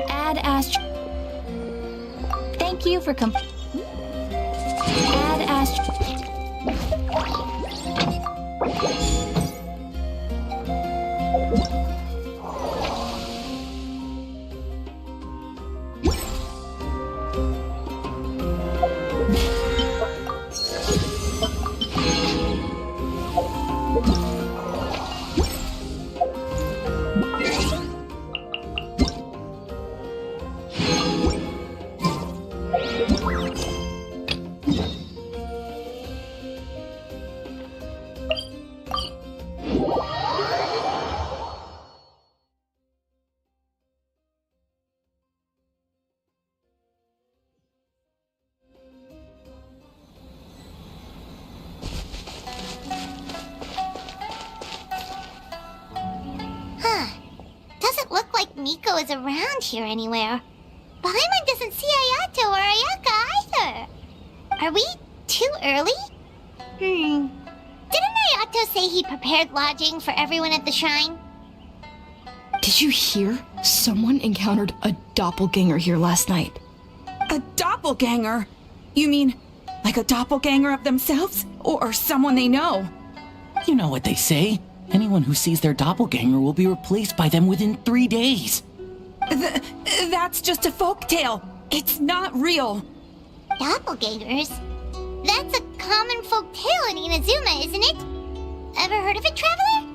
Add Ash. Thank you for Add Ash. Nico is around here anywhere. Paimon doesn't see Ayato or Ayaka either. Are we too early? Didn't Ayato say he prepared lodging for everyone at the shrine? Did you hear? Someone encountered a doppelganger here last night. A doppelganger? You mean like a doppelganger of themselves? Or someone they know? You know what they say. Anyone who sees their doppelganger will be replaced by them within 3 days. That's just a folktale. It's not real. Doppelgangers? That's a common folktale in Inazuma, isn't it? Ever heard of it, Traveler?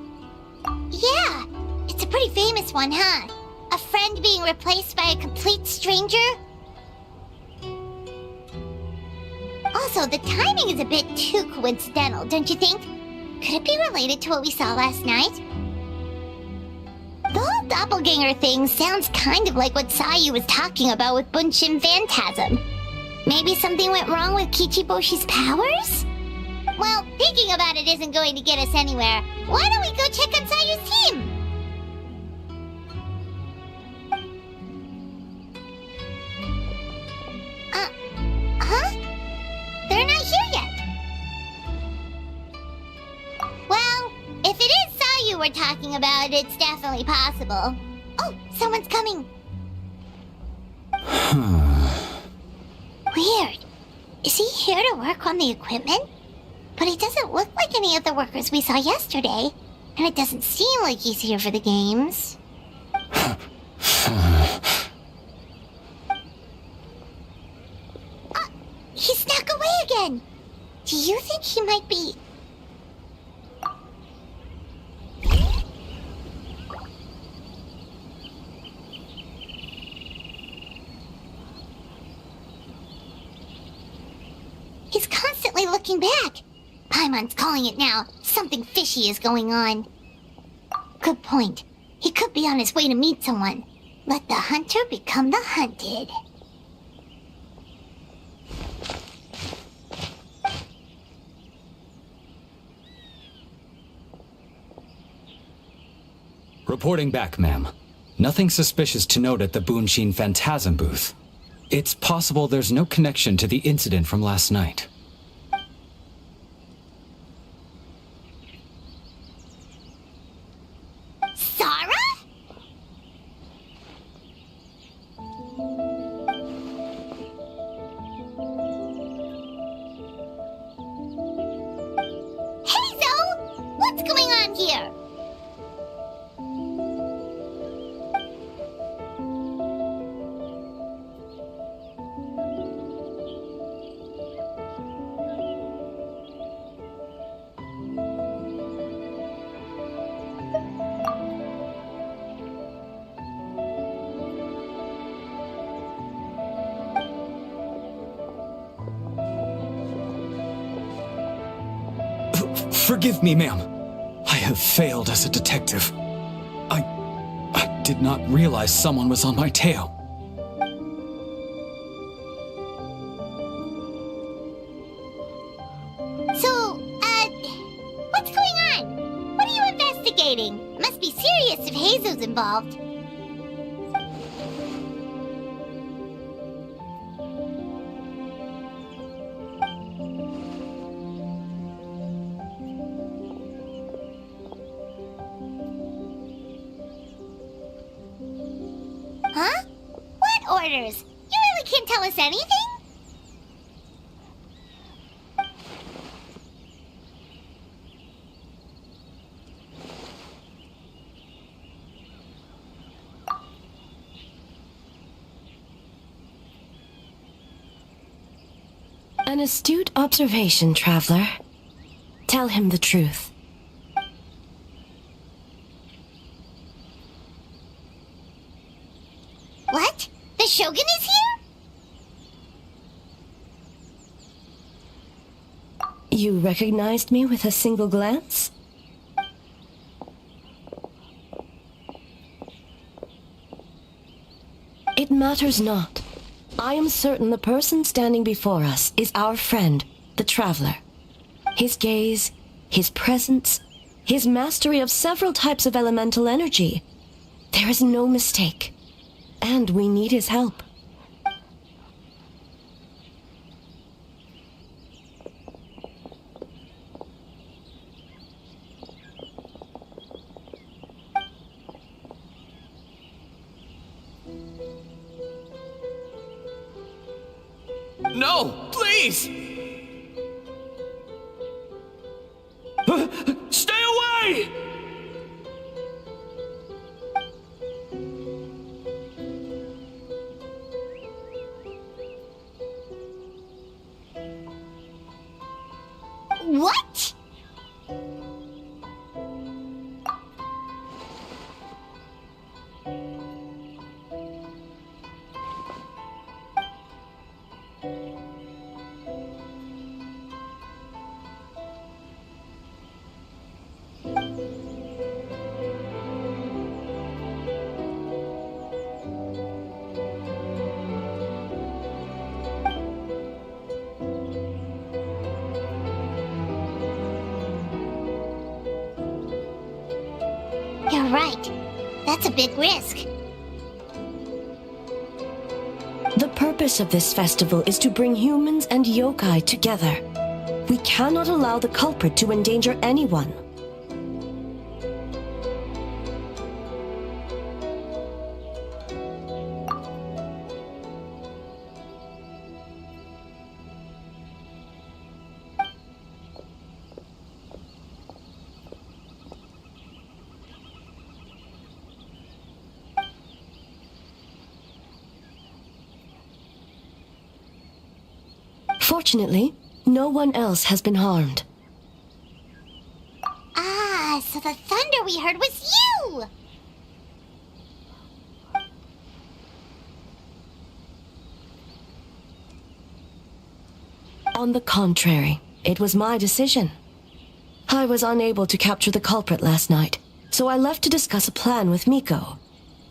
Yeah, it's a pretty famous one, huh? A friend being replaced by a complete stranger? Also, the timing is a bit too coincidental, don't you think? Could it be related to what we saw last night? The whole doppelganger thing sounds kind of like what Sayu was talking about with Bunshin Phantasm. Maybe something went wrong with Kichiboshi's powers? Well, thinking about it isn't going to get us anywhere. Why don't we go check on Sayu's team? Huh? They're not here yet. Well, if it is Sayu we're talking about, it's definitely possible. Oh, someone's coming. Weird. Is he here to work on the equipment? But he doesn't look like any of the workers we saw yesterday. And it doesn't seem like he's here for the games. He snuck away again. Do you think he might be... He's constantly looking back. Paimon's calling it now. Something fishy is going on. Good point. He could be on his way to meet someone. Let the hunter become the hunted. Reporting back, ma'am. Nothing suspicious to note at the Bunshin Phantasm booth. It's possible there's no connection to the incident from last night. Sarah? Hey, Zoe! What's going on here? Forgive me, ma'am. I have failed as a detective. I did not realize someone was on my tail. So, what's going on? What are you investigating? Must be serious if Heizo's involved. headquarters. You really can't tell us anything? An astute observation, traveler. Tell him the truth. What? The Shogun is here? You recognized me with a single glance? It matters not. I am certain the person standing before us is our friend, the traveler. His gaze, his presence, his mastery of several types of elemental energy. There is no mistake. And we need his help. No, please! Stay away! What? You're right. That's a big risk. The purpose of this festival is to bring humans and yokai together. We cannot allow the culprit to endanger anyone. Fortunately, no one else has been harmed. Ah, so the thunder we heard was you! On the contrary, it was my decision. I was unable to capture the culprit last night, so I left to discuss a plan with Miko.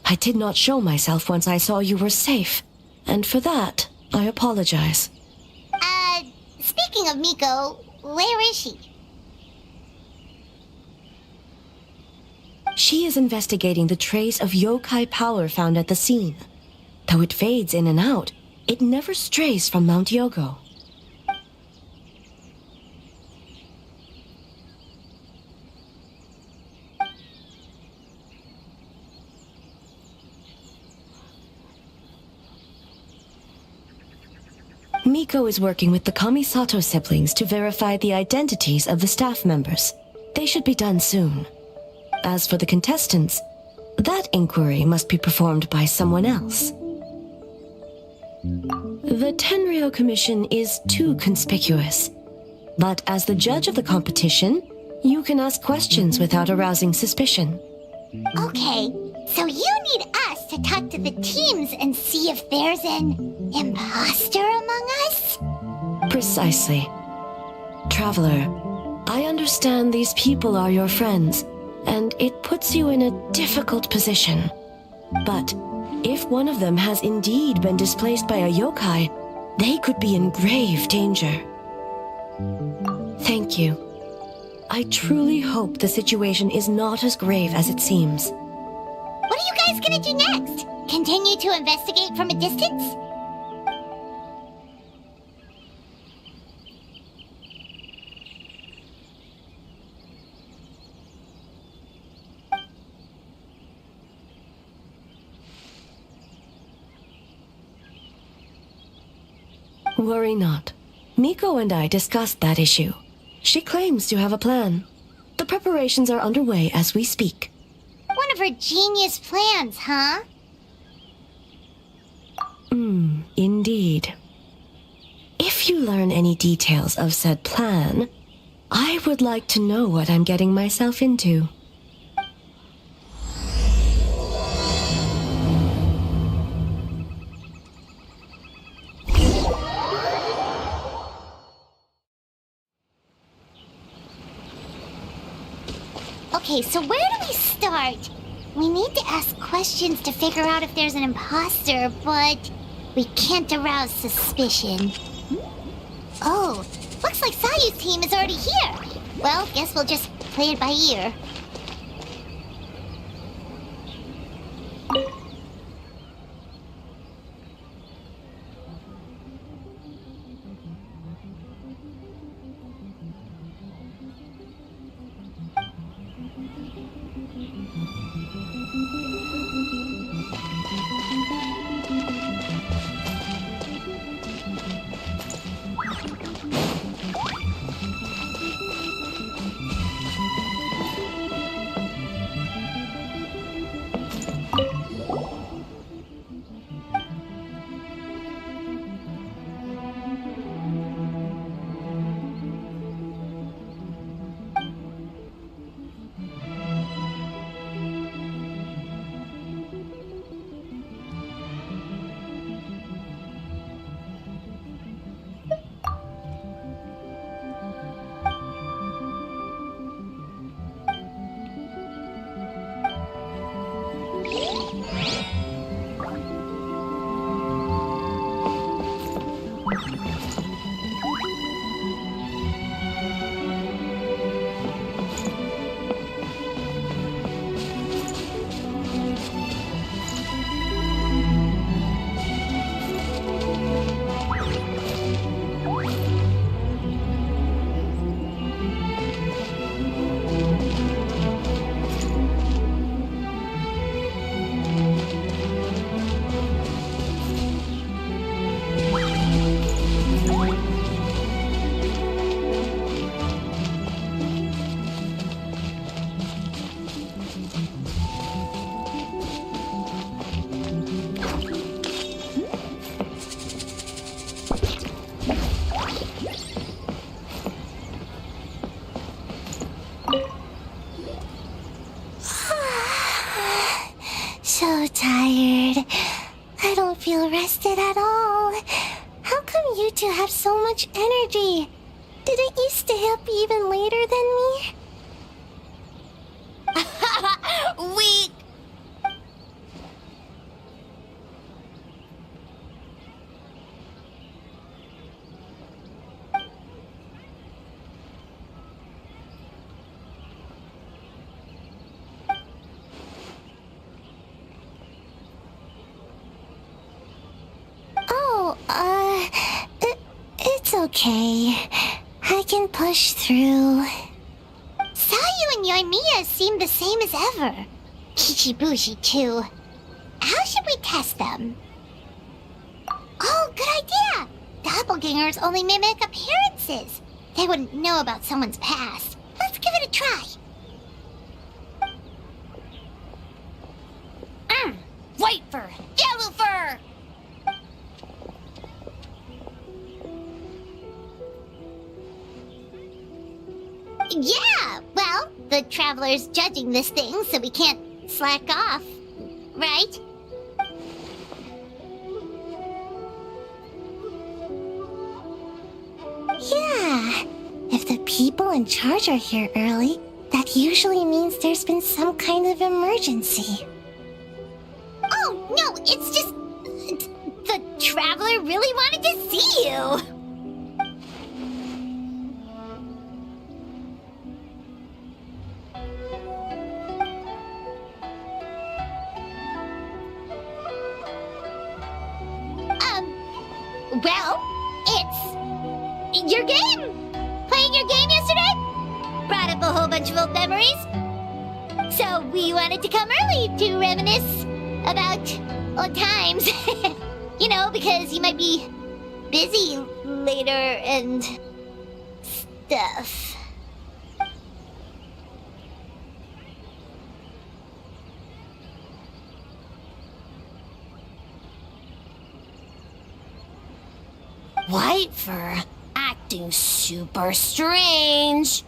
I did not show myself once I saw you were safe, and for that, I apologize. Speaking of Miko, where is she? She is investigating the trace of yokai power found at the scene. Though it fades in and out, it never strays from Mount Yogo. Miko is working with the Kamisato siblings to verify the identities of the staff members. They should be done soon. As for the contestants, that inquiry must be performed by someone else. The Tenryo Commission is too conspicuous. But as the judge of the competition, you can ask questions without arousing suspicion. Okay, so you need us to talk to the teams and see if there's an imposter among us? Precisely. Traveler, I understand these people are your friends, and it puts you in a difficult position. But if one of them has indeed been displaced by a yokai, they could be in grave danger. Thank you. I truly hope the situation is not as grave as it seems. What are you guys gonna do next? Continue to investigate from a distance? Worry not. Miko and I discussed that issue. She claims to have a plan. The preparations are underway as we speak. One of her genius plans, huh? Indeed. If you learn any details of said plan, I would like to know what I'm getting myself into. Okay, so where do we start? We need to ask questions to figure out if there's an imposter, but we can't arouse suspicion. Oh, looks like Sayu's team is already here. Well, guess we'll just play it by ear. So tired. I don't feel rested at all. How come you two have so much energy? Didn't you stay up even later than me? Weak! It's okay. I can push through. Sayu and Yoimiya seem the same as ever. Kichibushi, too. How should we test them? Oh, good idea! Doppelgangers only mimic appearances. They wouldn't know about someone's past. Let's give it a try. White fur! Yellow fur! Yeah, well, the Traveler's judging this thing, so we can't slack off, right? Yeah, if the people in charge are here early, that usually means there's been some kind of emergency. Oh, no, it's just... the Traveler really wanted to see you! Well, it's your game! Playing your game yesterday? Brought up a whole bunch of old memories. So we wanted to come early to reminisce about old times. You know, because you might be busy later and stuff. White fur acting super strange.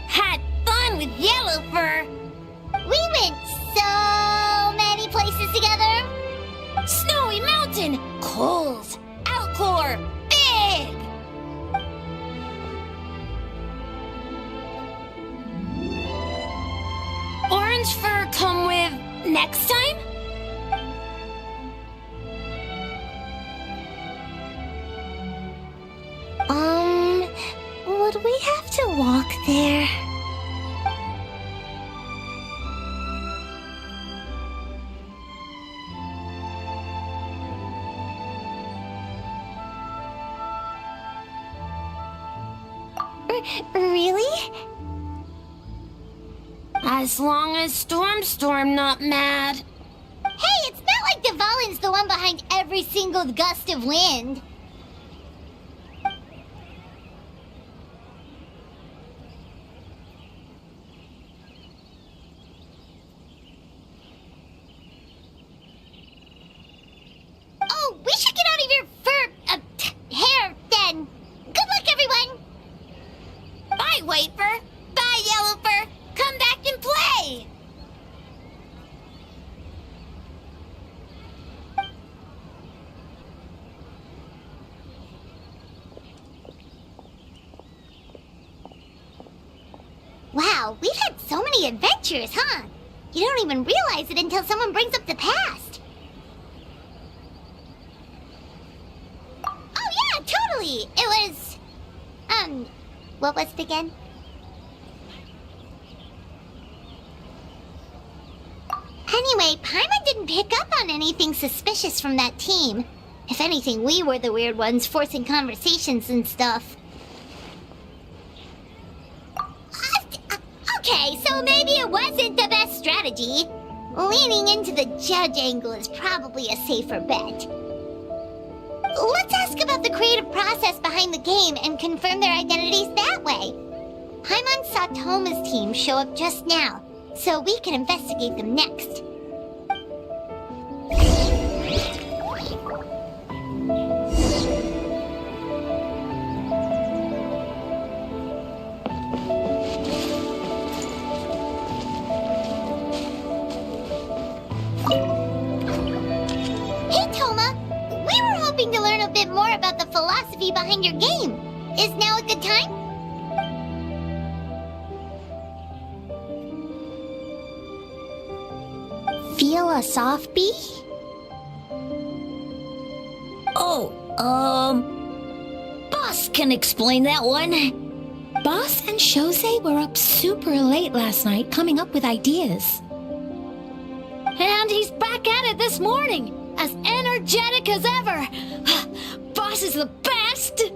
Had fun with Yellow Fur. We went so many places together. Snowy Mountain, Coals, Alcor, Big. Orange Fur come with next time? Would we have to walk there? Really? As long as Storm not mad. Hey, it's not like Dvalin's the one behind every single gust of wind. Oh, we should get out of your hair then. Good luck, everyone. Bye, White Fur. Bye, Yellow Fur. Come back and play. Wow, we've had so many adventures, huh? You don't even realize it until someone brings up the past. Oh yeah, totally. It was, what was it again? Anyway, Paimon didn't pick up on anything suspicious from that team. If anything, we were the weird ones forcing conversations and stuff. Okay, so maybe it wasn't the best strategy. Leaning into the judge angle is probably a safer bet. Let's ask about the creative process behind the game and confirm their identities that way. Paimon saw Toma's team show up just now, so we can investigate them next. Hey, Toma! We were hoping to learn a bit more about the philosophy behind your game. Is now a good time? Philosophy? Oh, boss can explain that one. Boss and Shosei were up super late last night coming up with ideas. And he's back at it this morning, as energetic as ever. Boss is the best!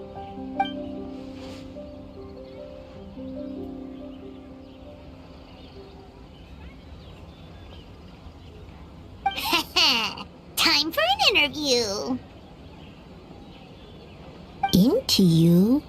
Time for an interview. Into you?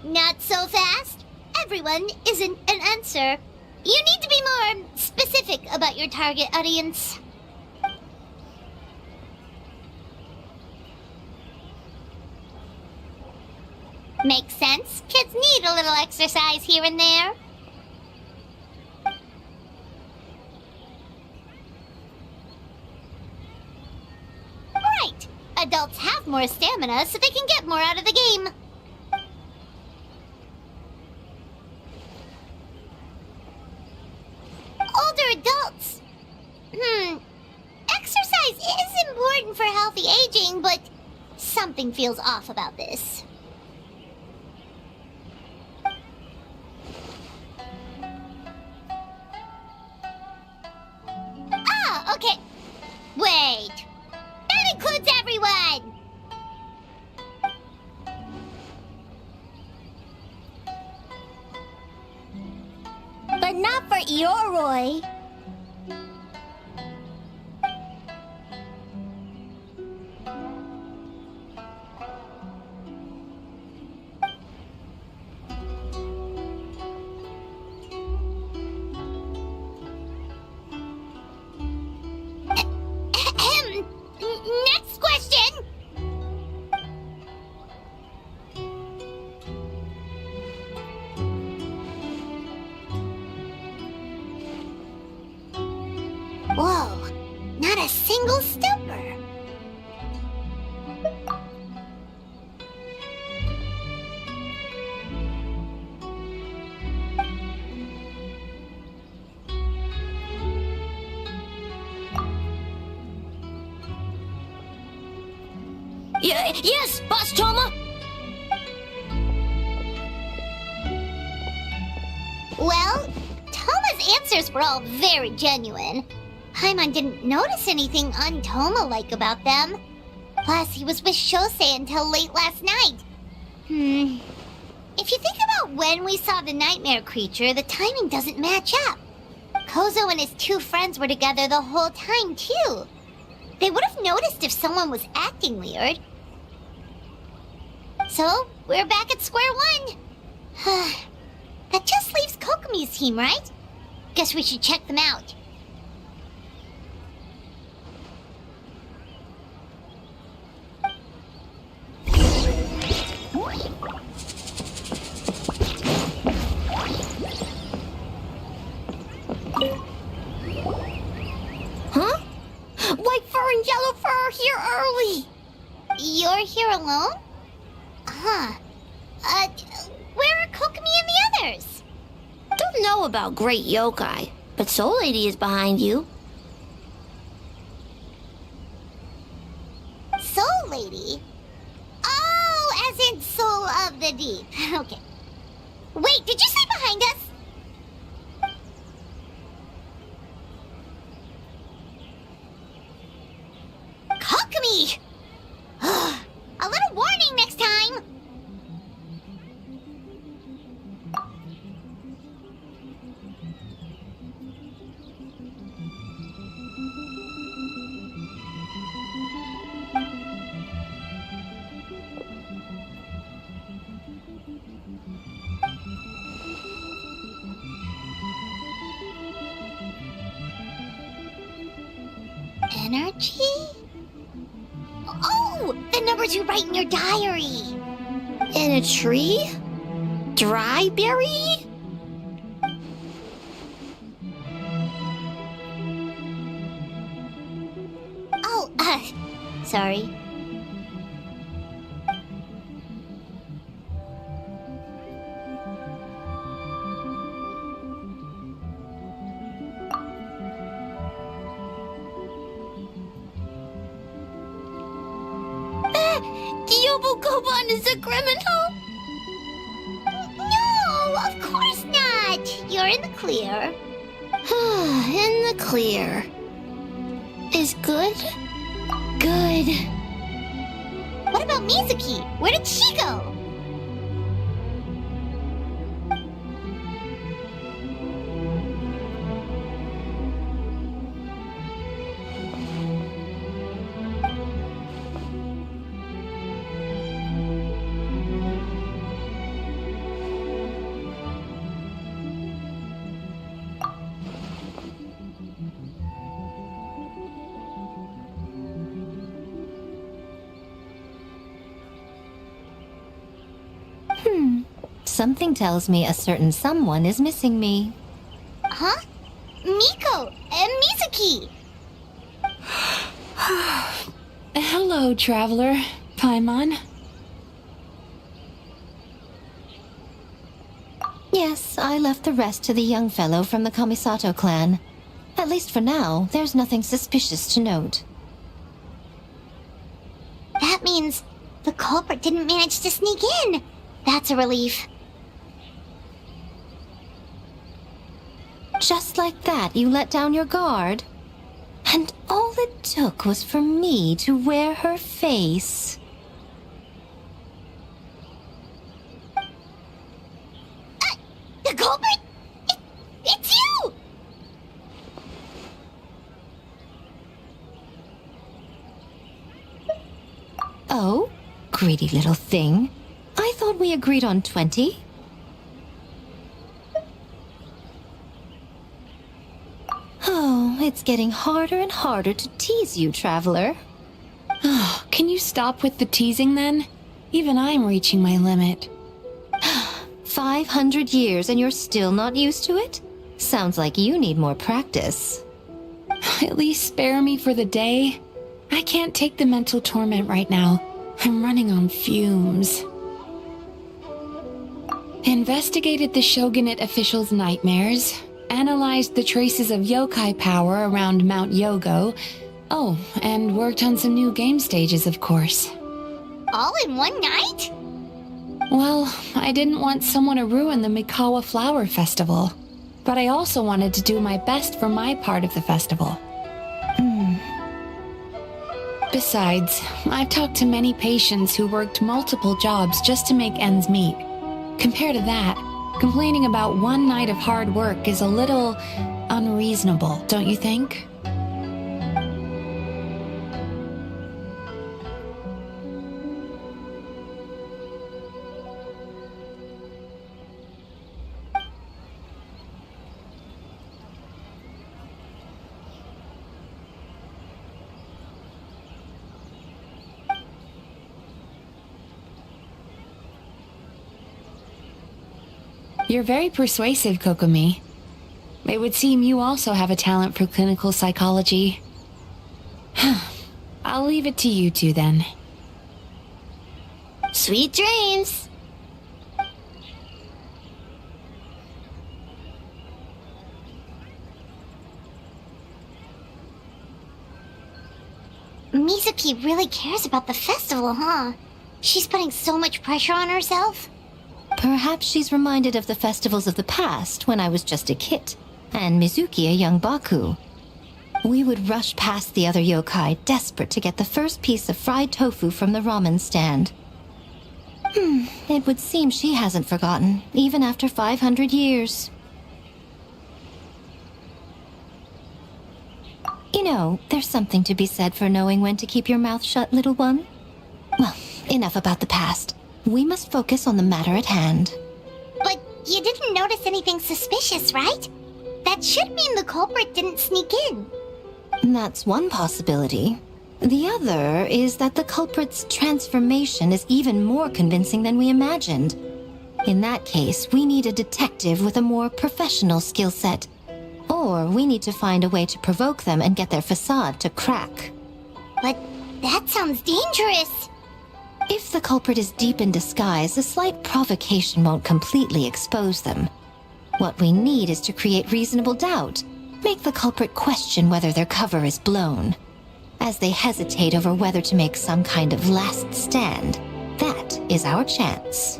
Not so fast. Everyone isn't an answer. You need to be more specific about your target audience. Makes sense. Kids need a little exercise here and there. Right. Adults have more stamina, so they can get more out of the game. Older adults. Exercise is important for healthy aging, but something feels off about this. Ah, okay. Wait. That includes everyone! But not for Ioroi. Next question! Whoa, not a single stupor. Yes, Boss Toma! Well, Toma's answers were all very genuine. Paimon didn't notice anything un-Toma-like about them. Plus, he was with Shosei until late last night. If you think about when we saw the nightmare creature, the timing doesn't match up. Kozo and his two friends were together the whole time, too. They would have noticed if someone was acting weird. So, we're back at square one. That just leaves Kokomi's team, right? Guess we should check them out. Huh? White fur and yellow fur are here early! You're here alone? Huh. Where are Kokomi and the others? Don't know about Great Yokai, but Soul Lady is behind you. Soul Lady? Oh, as in Soul of the Deep. Okay. Wait, did you say behind us? Kokomi! A little warning next time! Energy? Oh, the numbers you write in your diary. In a tree? Dry berry? Oh, sorry. Yobokoban is a criminal? No, of course not. You're in the clear. In the clear. Is good? Good. What about Mizuki? Where did she go? Something tells me a certain someone is missing me. Huh? Miko and Mizuki. Hello, traveler. Paimon. Yes, I left the rest to the young fellow from the Kamisato clan. At least for now, there's nothing suspicious to note. That means the culprit didn't manage to sneak in. That's a relief. Just like that, you let down your guard? And all it took was for me to wear her face. The culprit? It's you! Oh? Greedy little thing. I thought we agreed on 20. Oh, it's getting harder and harder to tease you, traveler. Oh, can you stop with the teasing then? Even I'm reaching my limit. 500 years and you're still not used to it? Sounds like you need more practice. At least spare me for the day. I can't take the mental torment right now. I'm running on fumes. Investigated the shogunate officials' nightmares. Analyzed the traces of yokai power around Mount Yogo. Oh, and worked on some new game stages, of course. All in one night? Well, I didn't want someone to ruin the Mikawa Flower Festival. But I also wanted to do my best for my part of the festival. Besides, I've talked to many patients who worked multiple jobs just to make ends meet. Compared to that, complaining about one night of hard work is a little unreasonable, don't you think? You're very persuasive, Kokomi. It would seem you also have a talent for clinical psychology. I'll leave it to you two then. Sweet dreams. Mizuki really cares about the festival, huh? She's putting so much pressure on herself. Perhaps she's reminded of the festivals of the past when I was just a kid, and Mizuki a young Baku. We would rush past the other yokai, desperate to get the first piece of fried tofu from the ramen stand. It would seem she hasn't forgotten, even after 500 years. You know, there's something to be said for knowing when to keep your mouth shut, little one. Well, enough about the past. We must focus on the matter at hand. But you didn't notice anything suspicious, right? That should mean the culprit didn't sneak in. That's one possibility. The other is that the culprit's transformation is even more convincing than we imagined. In that case, we need a detective with a more professional skill set. Or we need to find a way to provoke them and get their facade to crack. But that sounds dangerous. If the culprit is deep in disguise, a slight provocation won't completely expose them. What we need is to create reasonable doubt. Make the culprit question whether their cover is blown. as they hesitate over whether to make some kind of last stand. That is our chance.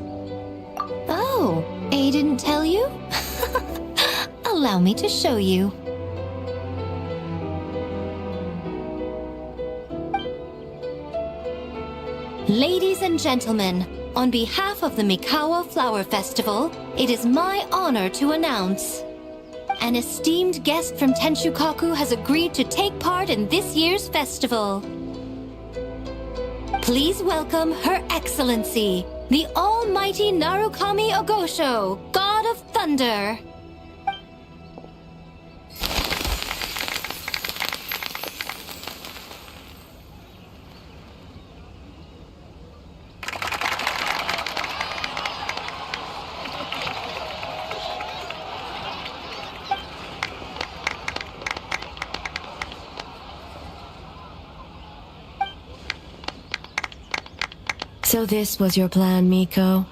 Oh, A didn't tell you? Allow me to show you. Ladies and gentlemen, on behalf of the Mikawa Flower Festival, it is my honor to announce an esteemed guest from Tenshukaku has agreed to take part in this year's festival. Please welcome Her Excellency, the Almighty Narukami Ogosho, God of Thunder. So this was your plan, Miko?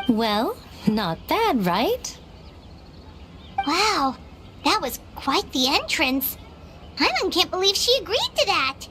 Well, not bad, right? Wow, that was quite the entrance. Hyman can't believe she agreed to that.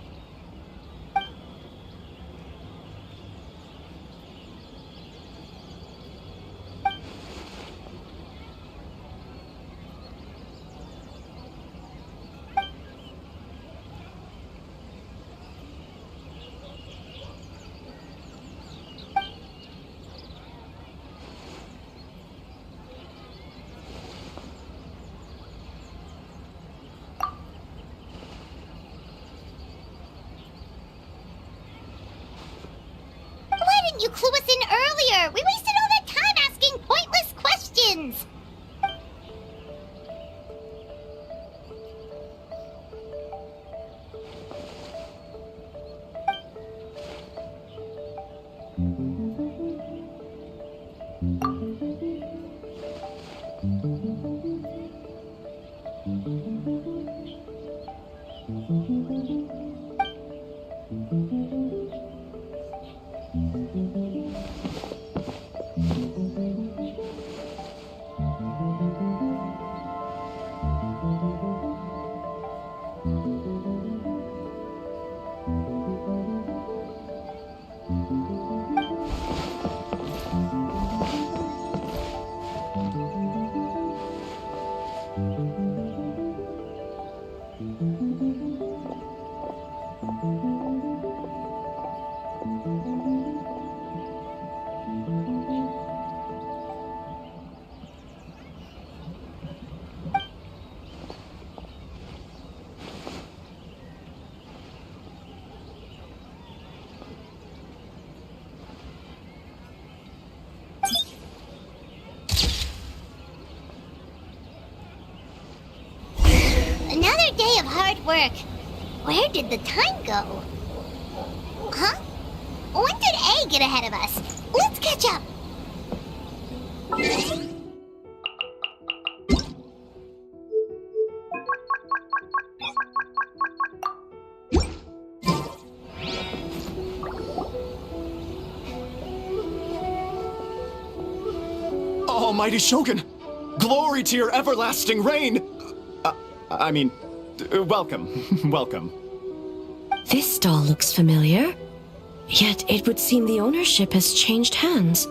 Why didn't you clue us in earlier? We wasted all that time asking pointless questions. Another day of hard work. Where did the time go? Huh? When did A get ahead of us? Let's catch up. Almighty Shogun! Glory to your everlasting reign! Welcome. Welcome. This doll looks familiar. Yet it would seem the ownership has changed hands.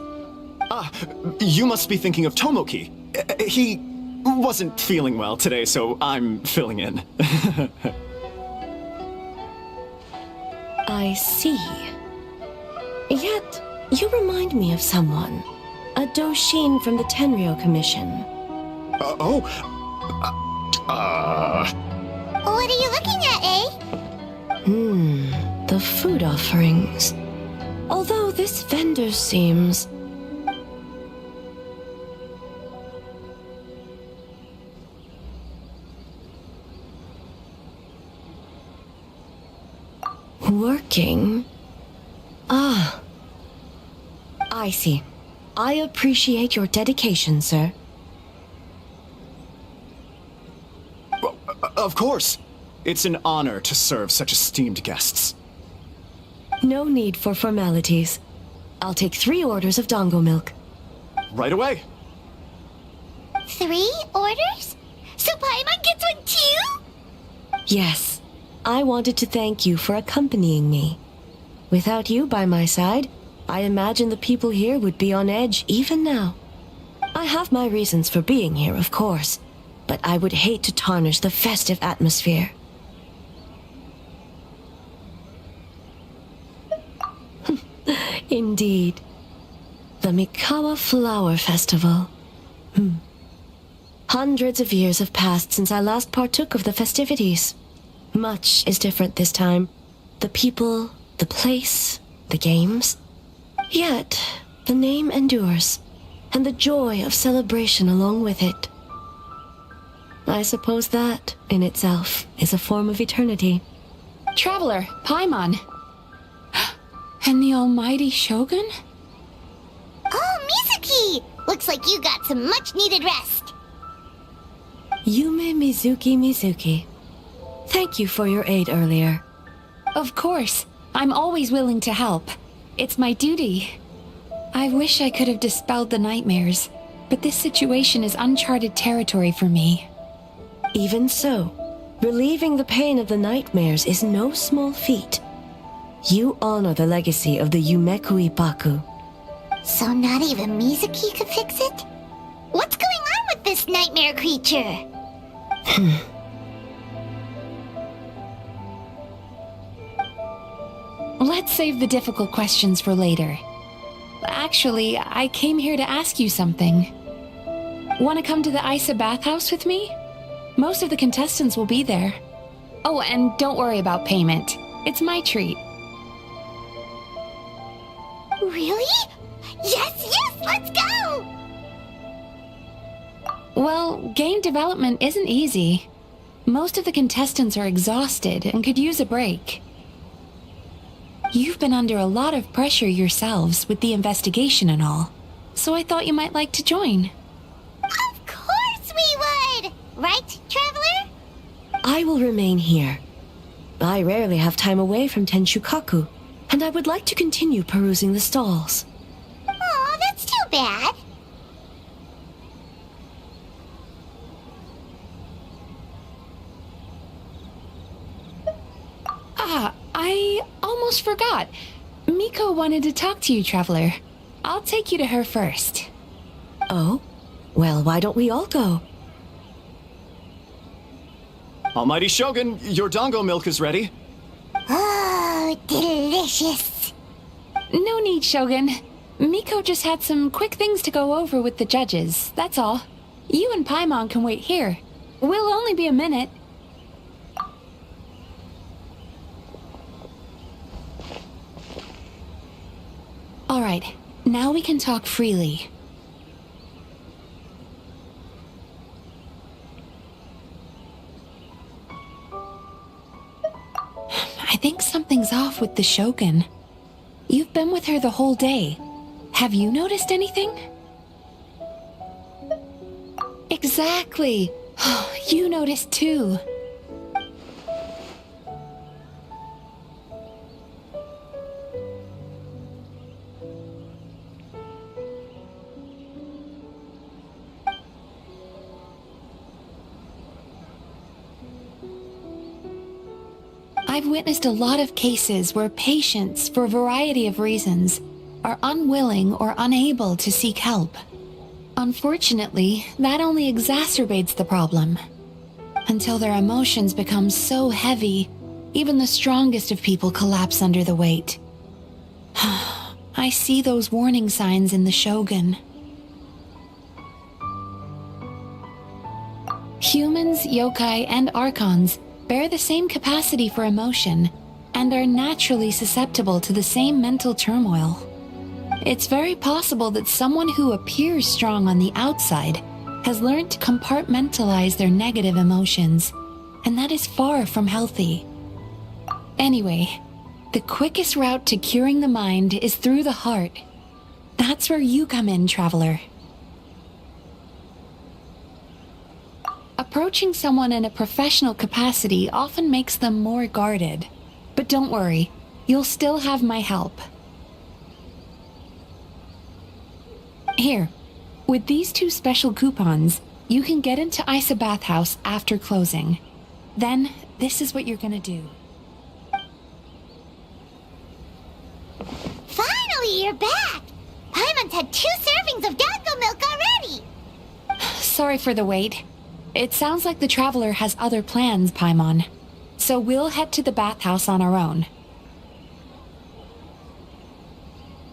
You must be thinking of Tomoki. He wasn't feeling well today, so I'm filling in. I see. Yet, you remind me of someone. A Doshin from the Tenryo Commission. What are you looking at, A? The food offerings. Although this vendor seems... working? Ah. I see. I appreciate your dedication, sir. Of course. It's an honor to serve such esteemed guests. No need for formalities. I'll take 3 orders of dango milk. Right away. 3 orders? So Paimon gets one too? Yes. I wanted to thank you for accompanying me. Without you by my side, I imagine the people here would be on edge even now. I have my reasons for being here, of course, but I would hate to tarnish the festive atmosphere. Indeed. The Mikawa Flower Festival. Hundreds of years have passed since I last partook of the festivities. Much is different this time. The people, the place, the games. Yet, the name endures, and the joy of celebration along with it. I suppose that, in itself, is a form of eternity. Traveler, Paimon. And the almighty Shogun? Oh, Mizuki! Looks like you got some much-needed rest. Yume Mizuki. Thank you for your aid earlier. Of course. I'm always willing to help. It's my duty. I wish I could have dispelled the nightmares, but this situation is uncharted territory for me. Even so, relieving the pain of the nightmares is no small feat. You honor the legacy of the Yumeku Ippaku. So not even Mizuki could fix it? What's going on with this nightmare creature? Let's save the difficult questions for later. Actually, I came here to ask you something. Want to come to the Isa bathhouse with me? Most of the contestants will be there. Oh, and don't worry about payment. It's my treat. Really? Yes, let's go! Well, game development isn't easy. Most of the contestants are exhausted and could use a break. You've been under a lot of pressure yourselves with the investigation and all, so I thought you might like to join. Of course we would! Right, Traveler? I will remain here. I rarely have time away from Tenshukaku, and I would like to continue perusing the stalls. Aw, that's too bad. I almost forgot. Miko wanted to talk to you, Traveler. I'll take you to her first. Oh? Well, why don't we all go? Almighty Shogun, your dango milk is ready. Oh, delicious. No need, Shogun. Miko just had some quick things to go over with the judges, that's all. You and Paimon can wait here. We'll only be a minute. Alright, now we can talk freely. I think something's off with the Shogun. You've been with her the whole day. Have you noticed anything? Exactly. You noticed too. I've witnessed a lot of cases where patients, for a variety of reasons, are unwilling or unable to seek help. Unfortunately, that only exacerbates the problem. Until their emotions become so heavy, even the strongest of people collapse under the weight. I see those warning signs in the Shogun. Humans, yokai, and archons bear the same capacity for emotion and are naturally susceptible to the same mental turmoil. It's very possible that someone who appears strong on the outside has learned to compartmentalize their negative emotions, and that is far from healthy. Anyway, the quickest route to curing the mind is through the heart. That's where you come in, Traveler. Approaching someone in a professional capacity often makes them more guarded. But don't worry, you'll still have my help. Here, with these 2 special coupons, you can get into Isa Bathhouse after closing. Then, this is what you're gonna do. Finally, you're back! Paimon's had 2 servings of Gango milk already! Sorry for the wait. It sounds like the Traveler has other plans, Paimon. So we'll head to the bathhouse on our own.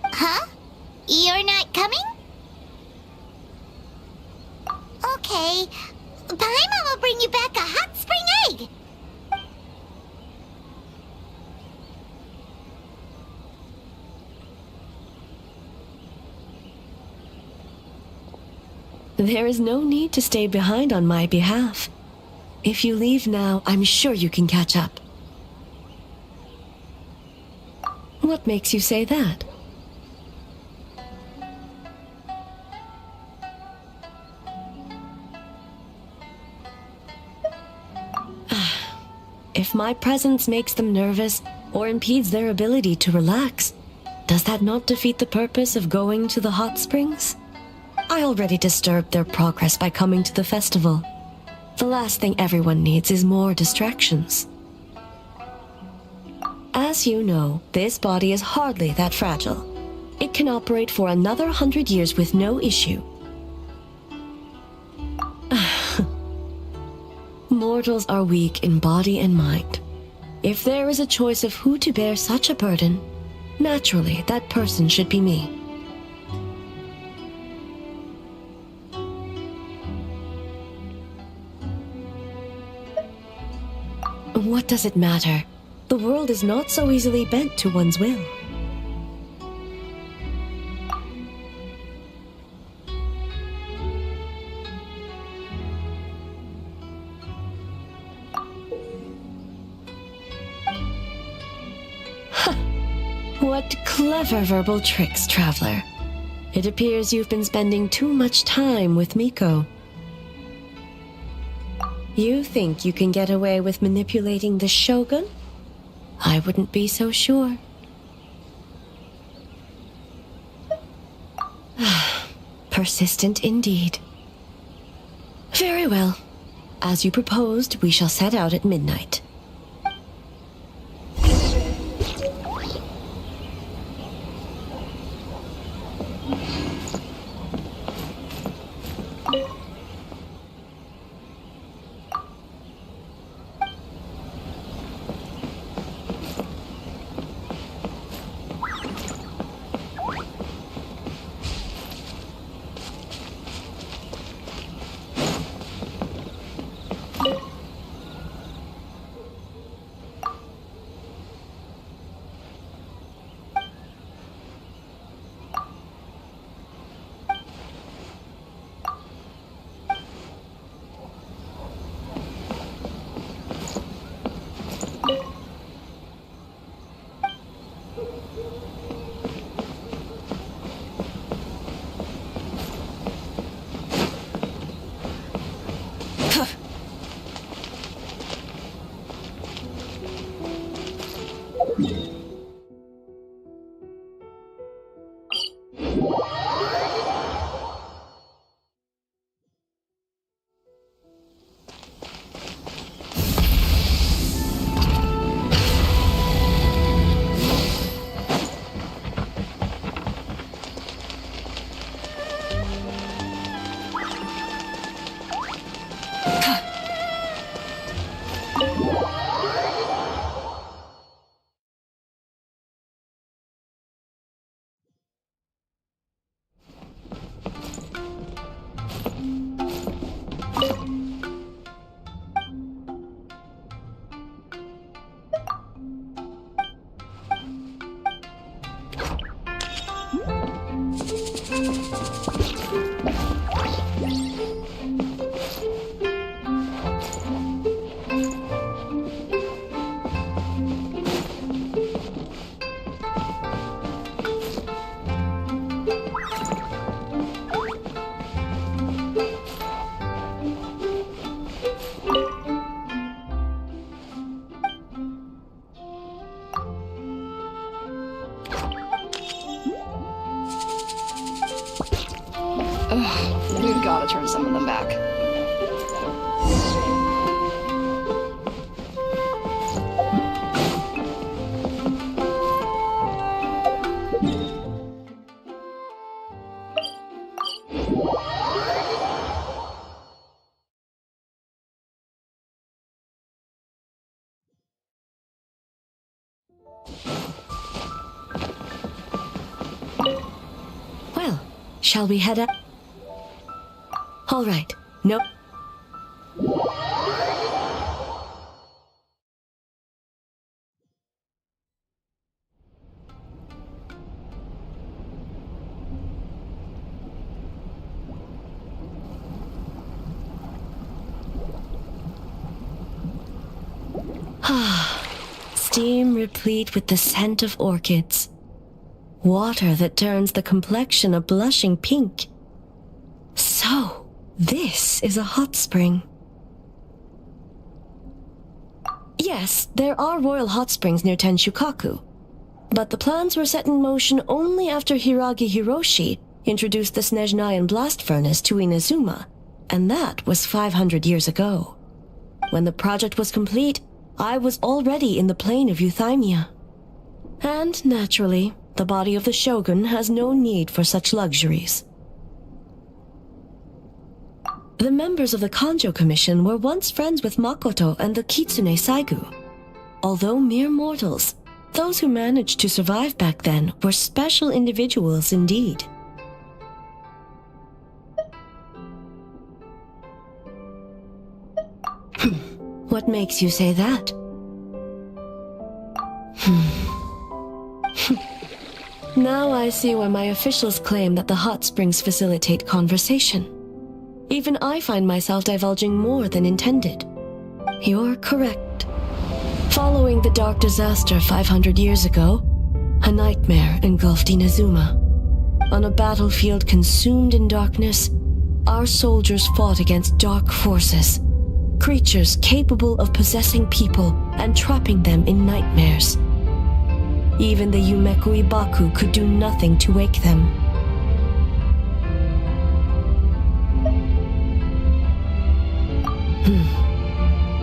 Huh? You're not coming? Okay. Paimon will bring you back a hot spring egg! There is no need to stay behind on my behalf. If you leave now, I'm sure you can catch up. What makes you say that? If my presence makes them nervous or impedes their ability to relax, does that not defeat the purpose of going to the hot springs? I already disturbed their progress by coming to the festival. The last thing everyone needs is more distractions. As you know, this body is hardly that fragile. It can operate for another 100 years with no issue. Mortals are weak in body and mind. If there is a choice of who to bear such a burden, naturally that person should be me. What does it matter? The world is not so easily bent to one's will. What clever verbal tricks, Traveler. It appears you've been spending too much time with Miko. You think you can get away with manipulating the Shogun? I wouldn't be so sure. Persistent indeed. Very well. As you proposed, we shall set out at midnight. We've gotta turn some of them back. Shall we head out? All right. Nope. Steam replete with the scent of orchids. Water that turns the complexion a blushing pink. So, this is a hot spring. Yes, there are royal hot springs near Tenshukaku, but the plans were set in motion only after Hiragi Hiroshi introduced the Snezhnayan blast furnace to Inazuma, and that was 500 years ago. When the project was complete, I was already in the plain of Euthymia. And naturally, the body of the shogun has no need for such luxuries. The members of the Kanjo Commission were once friends with Makoto and the Kitsune Saigu. Although mere mortals, those who managed to survive back then were special individuals indeed. What makes you say that? Now I see why my officials claim that the hot springs facilitate conversation. Even I find myself divulging more than intended. You're correct. Following the dark disaster 500 years ago, a nightmare engulfed Inazuma. On a battlefield consumed in darkness, our soldiers fought against dark forces, creatures capable of possessing people and trapping them in nightmares. Even the Yumeku Ibaku could do nothing to wake them.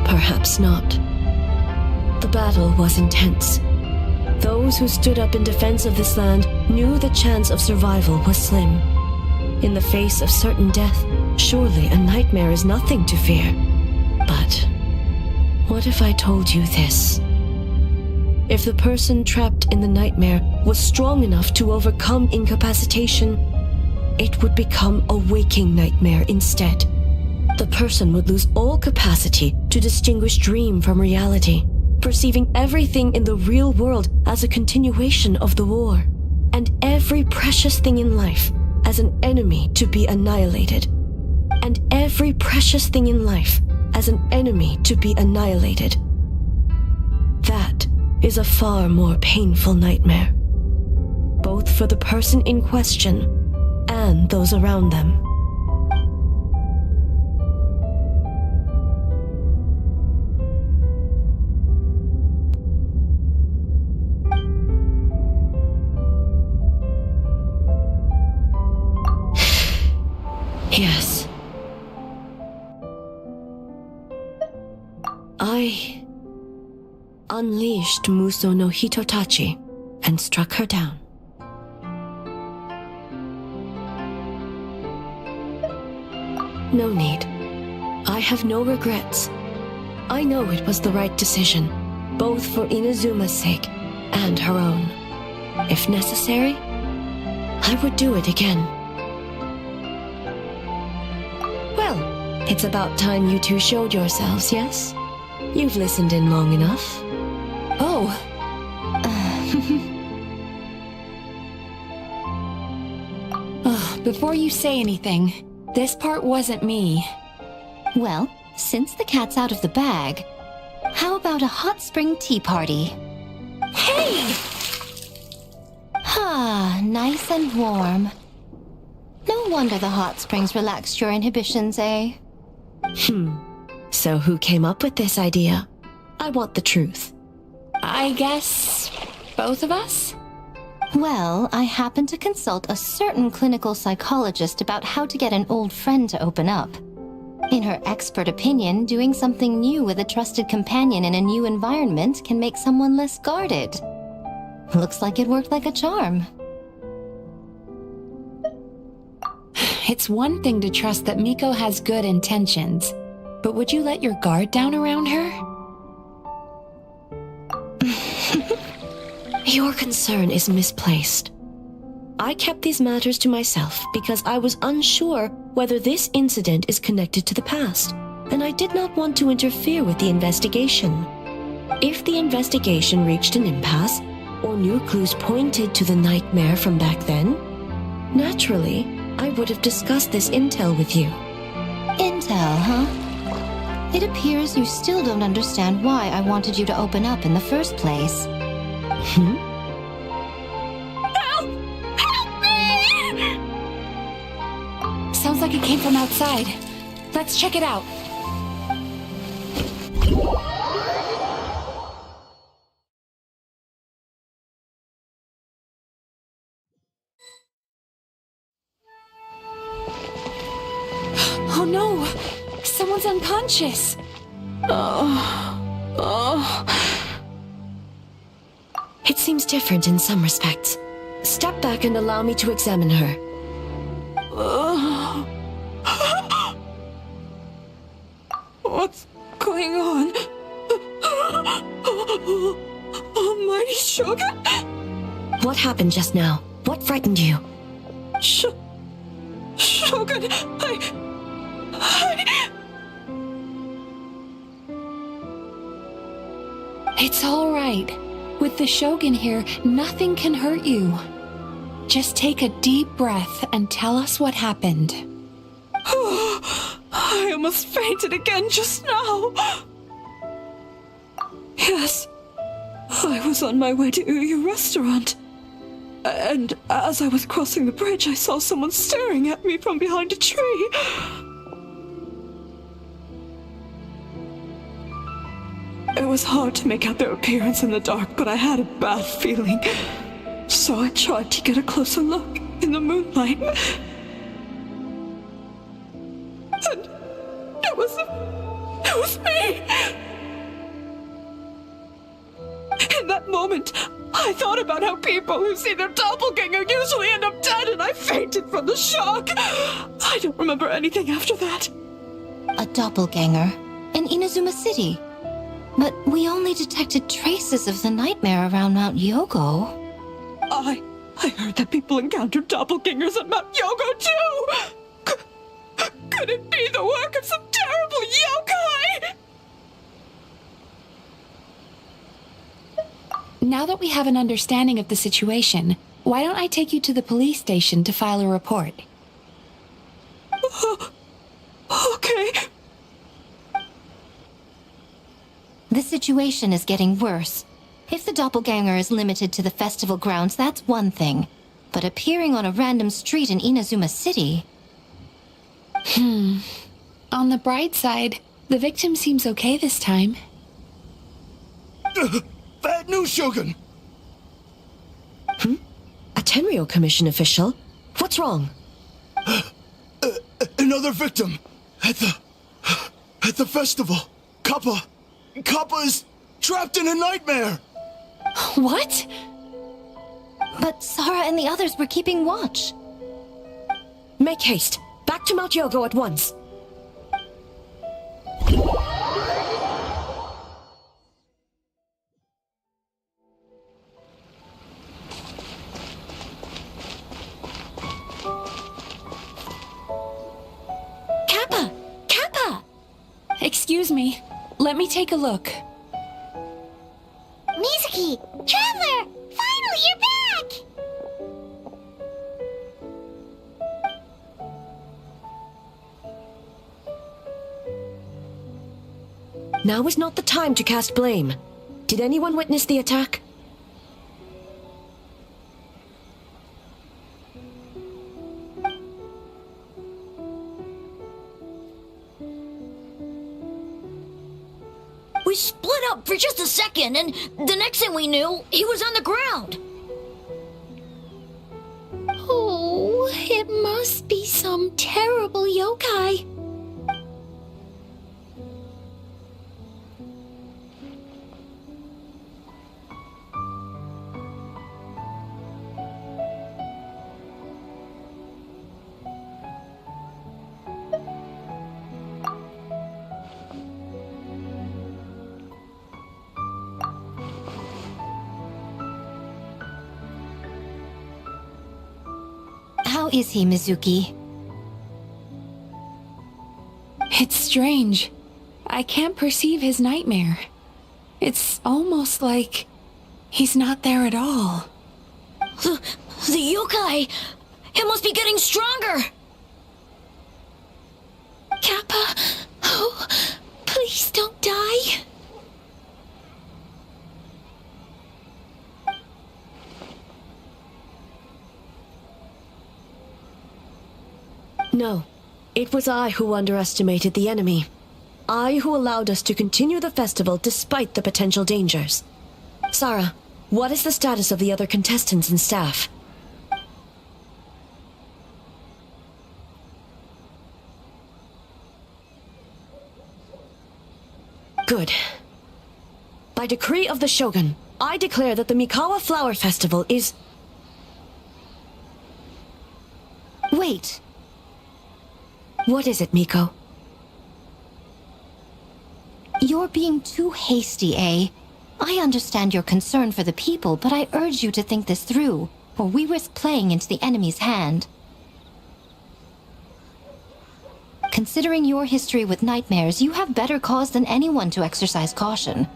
Perhaps not. The battle was intense. Those who stood up in defense of this land knew the chance of survival was slim. In the face of certain death, surely a nightmare is nothing to fear. But what if I told you this? If the person trapped in the nightmare was strong enough to overcome incapacitation, it would become a waking nightmare instead. The person would lose all capacity to distinguish dream from reality, perceiving everything in the real world as a continuation of the war, and every precious thing in life as an enemy to be annihilated. And every precious thing in life as an enemy to be annihilated. That is a far more painful nightmare, both for the person in question and those around them. Yes. I unleashed Muso no Hitotachi and struck her down. No need. I have no regrets. I know it was the right decision, both for Inazuma's sake and her own. If necessary, I would do it again. Well, it's about time you two showed yourselves, yes? You've listened in long enough. Oh. Before you say anything, this part wasn't me. Well, since the cat's out of the bag, how about a hot spring tea party? Hey! Ah, nice and warm. No wonder the hot springs relaxed your inhibitions, eh? So who came up with this idea? I want the truth. I guess both of us? Well, I happened to consult a certain clinical psychologist about how to get an old friend to open up. In her expert opinion, doing something new with a trusted companion in a new environment can make someone less guarded. Looks like it worked like a charm. It's one thing to trust that Miko has good intentions, but would you let your guard down around her? Your concern is misplaced. I kept these matters to myself because I was unsure whether this incident is connected to the past, and I did not want to interfere with the investigation. If the investigation reached an impasse, or new clues pointed to the nightmare from back then, naturally, I would have discussed this intel with you. Intel, huh? It appears you still don't understand why I wanted you to open up in the first place. Hmm? Sounds like it came from outside. Let's check it out. Oh no! Someone's unconscious! It seems different in some respects. Step back and allow me to examine her. What's going on? Almighty Shogun? What happened just now? What frightened you? Shogun, It's all right. With the Shogun here, nothing can hurt you. Just take a deep breath and tell us what happened. I almost fainted again just now. Yes, I was on my way to Uyu restaurant. And as I was crossing the bridge, I saw someone staring at me from behind a tree. It was hard to make out their appearance in the dark, but I had a bad feeling. So I tried to get a closer look in the moonlight. And it was me! In that moment, I thought about how people who see their doppelganger usually end up dead, and I fainted from the shock. I don't remember anything after that. A doppelganger in Inazuma City. But we only detected traces of the nightmare around Mount Yogo. I heard that people encountered doppelgangers at Mount Yogo too! Could it be the work of some terrible yokai? Now that we have an understanding of the situation, why don't I take you to the police station to file a report? Okay. The situation is getting worse. If the doppelganger is limited to the festival grounds, that's one thing. But appearing on a random street in Inazuma City... On the bright side, the victim seems okay this time. Bad news, Shogun! A Tenryo Commission official? What's wrong? Another victim! At the festival! Kappa is trapped in a nightmare! What? But Sara and the others were keeping watch. Make haste. Back to Mount Yogo at once. Kappa! Kappa! Excuse me. Let me take a look. Mizuki! Traveler! Finally, you're back! Now is not the time to cast blame. Did anyone witness the attack? We split up for just a second, and the next thing we knew, he was on the ground. Oh, it must be some terrible yokai. How is he, Mizuki? It's strange. I can't perceive his nightmare. It's almost like he's not there at all. The yokai! It must be getting stronger! Kappa, oh, please don't die. No. It was I who underestimated the enemy. I who allowed us to continue the festival despite the potential dangers. Sarah, what is the status of the other contestants and staff? Good. By decree of the Shogun, I declare that the Mikawa Flower Festival is... Wait. What is it, Miko? You're being too hasty, eh? I understand your concern for the people, but I urge you to think this through, or we risk playing into the enemy's hand. Considering your history with nightmares, you have better cause than anyone to exercise caution.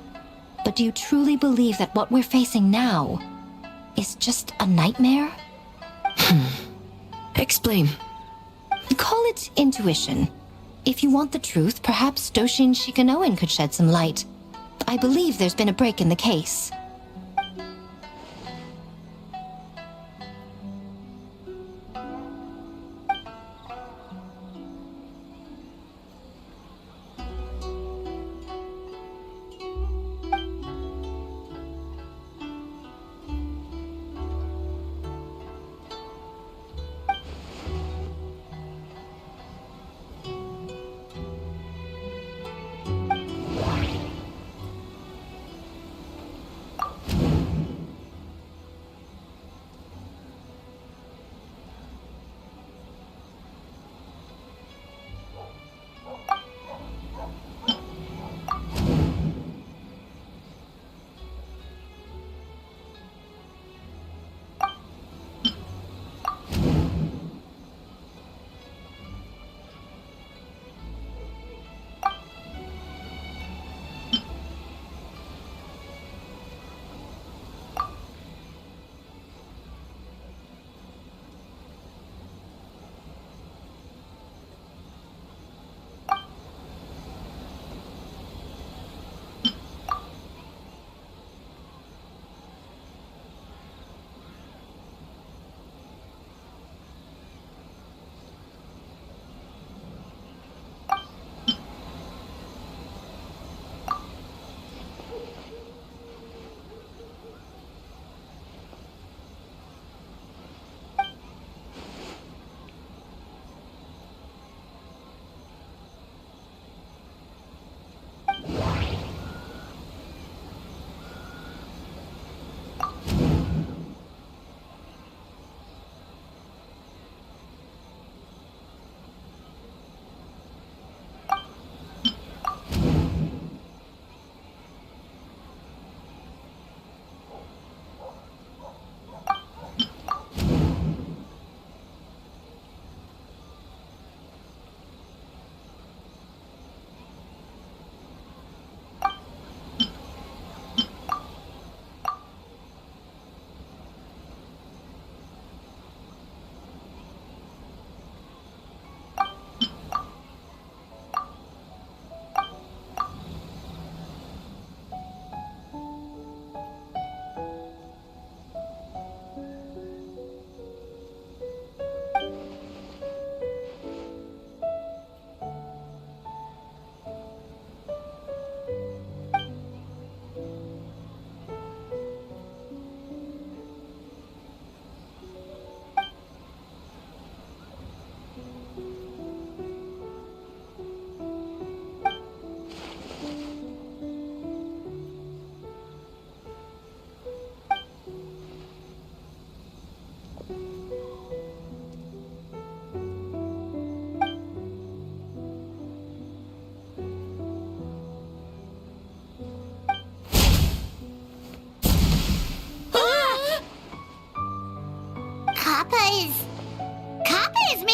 But do you truly believe that what we're facing now is just a nightmare? Explain. Call it intuition. If you want the truth, perhaps Doshin Shikanoen could shed some light. I believe there's been a break in the case.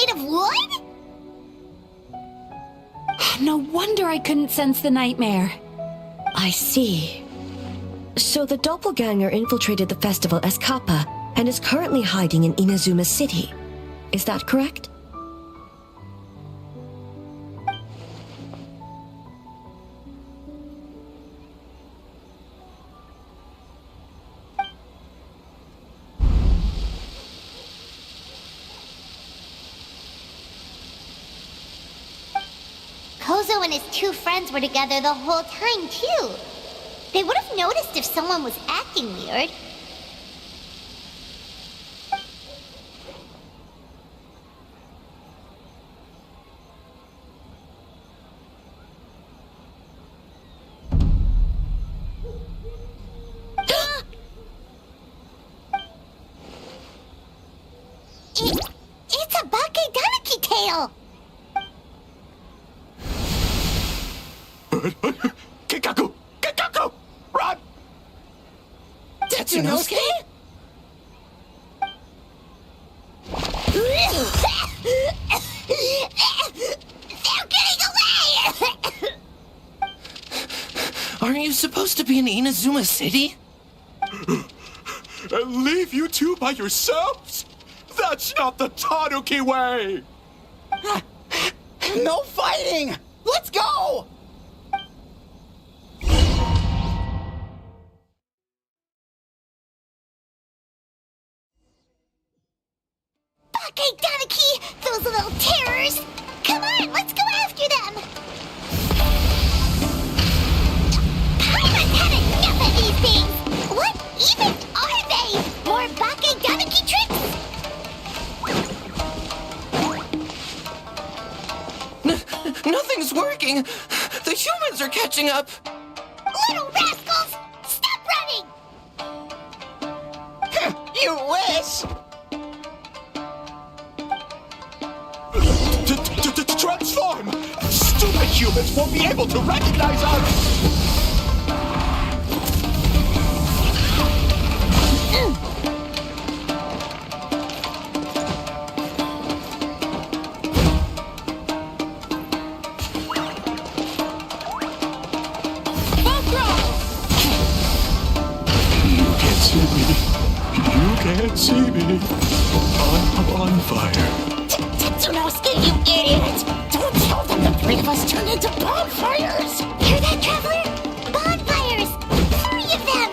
made of wood? No wonder I couldn't sense the nightmare. I see. So the doppelganger infiltrated the festival as Kappa and is currently hiding in Inazuma City. Is that correct? Kozo and his two friends were together the whole time, too. They would have noticed if someone was acting weird. It's a Bakedaniki tail! Kikaku! Kikaku! Run! Tetsunosuke? They're getting away! Aren't you supposed to be in Inazuma City? And leave you two by yourselves? That's not the Tanuki way! No fighting! Let's go! Bakedaniki! Those little terrors! Come on, let's go after them! Paimon's had enough of these things! What even are they? More Bakedaniki tricks? Nothing's working! The humans are catching up! Little rascals! Stop running! You wish! Transform! Stupid humans won't be able to recognize us! You can't see me. I'm on fire. Tetsunosuke, you idiot! Don't tell them the three of us turned into bonfires! Hear that, Traveler? Bonfires! 3 of them!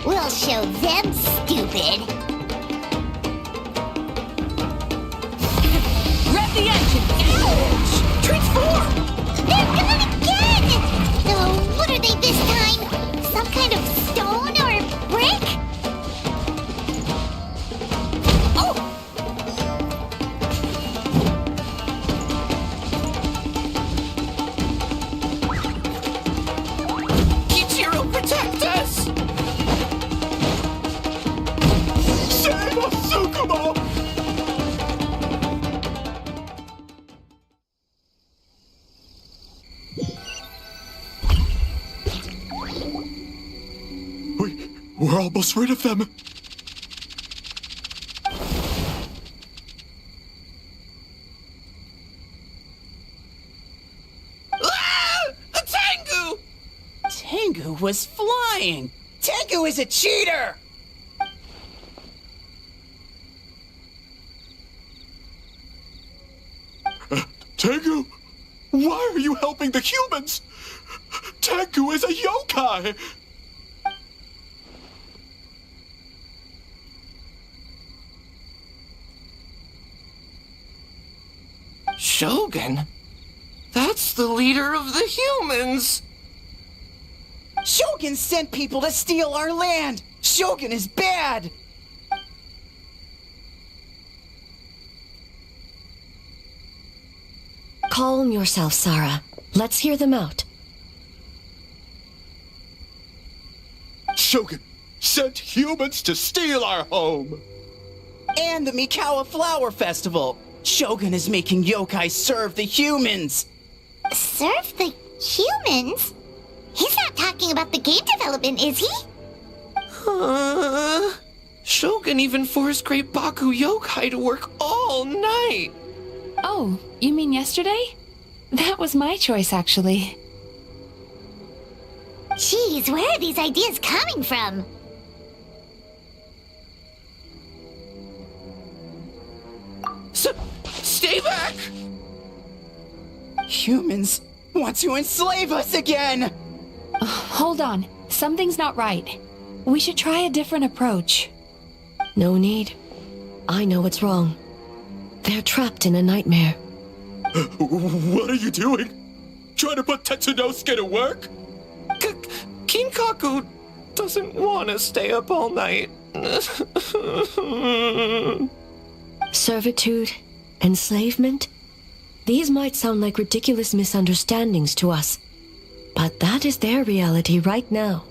We'll show them, stupid! Rev the engine! Ouch! Transform! They're gone again! Oh, what are they this time? Some kind of stone or brick? Protect us! Save us, Tsukumo! We're almost rid of them. Tengu was flying! Tengu is a cheater! Tengu, why are you helping the humans? Tengu is a yokai! Shogun? That's the leader of the humans! Shogun sent people to steal our land! Shogun is bad! Calm yourself, Sarah. Let's hear them out. Shogun sent humans to steal our home! And the Mikawa Flower Festival! Shogun is making yokai serve the humans! Serve the humans? He's not talking about the game development, is he? Shogun even forced Great Baku Yokai to work all night! Oh, you mean yesterday? That was my choice, actually. Jeez, where are these ideas coming from? Stay back! Humans want to enslave us again! Hold on. Something's not right. We should try a different approach. No need. I know what's wrong. They're trapped in a nightmare. What are you doing? Trying to put Tetsunosuke to work? Kinkaku doesn't want to stay up all night. Servitude, enslavement, these might sound like ridiculous misunderstandings to us, but that is their reality right now.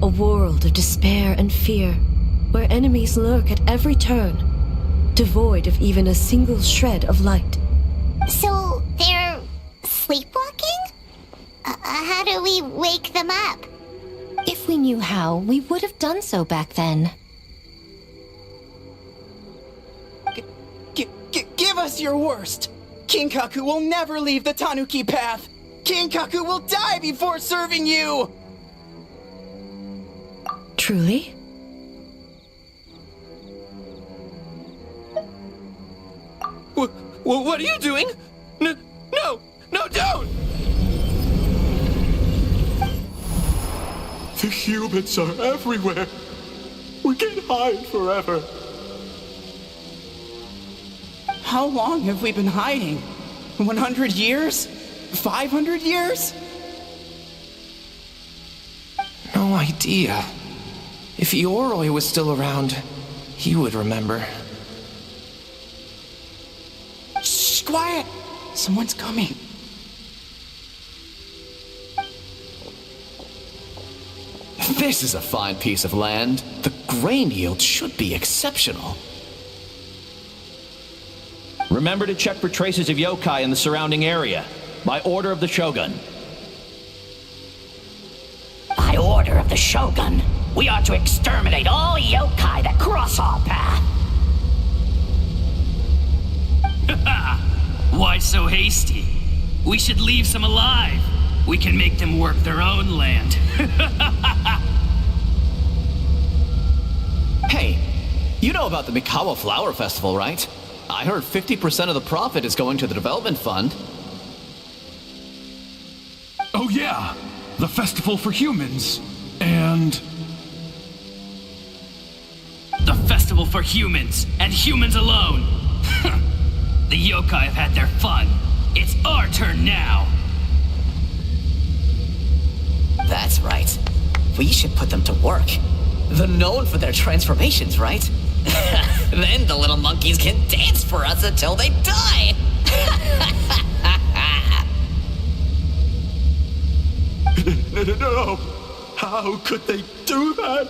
A world of despair and fear, where enemies lurk at every turn, devoid of even a single shred of light. So, they're sleepwalking? How do we wake them up? If we knew how, we would have done so back then. Give us your worst! Kinkaku will never leave the Tanuki path! Kinkaku will die before serving you! Truly? What are you doing? No, don't! The humans are everywhere. We can't hide forever. How long have we been hiding? 100 years? 500 years? No idea. If Ioroi was still around, he would remember. Shh, quiet! Someone's coming. This is a fine piece of land. The grain yield should be exceptional. Remember to check for traces of yokai in the surrounding area. By order of the Shogun. By order of the Shogun, we are to exterminate all yokai that cross our path. Why so hasty? We should leave some alive. We can make them work their own land. Hey, you know about the Mikawa Flower Festival, right? I heard 50% of the profit is going to the development fund. Oh yeah, the festival for humans. And... The festival for humans, and humans alone. The yokai have had their fun. It's our turn now. That's right. We should put them to work. They're known for their transformations, right? Then the little monkeys can dance for us until they die! No! How could they do that?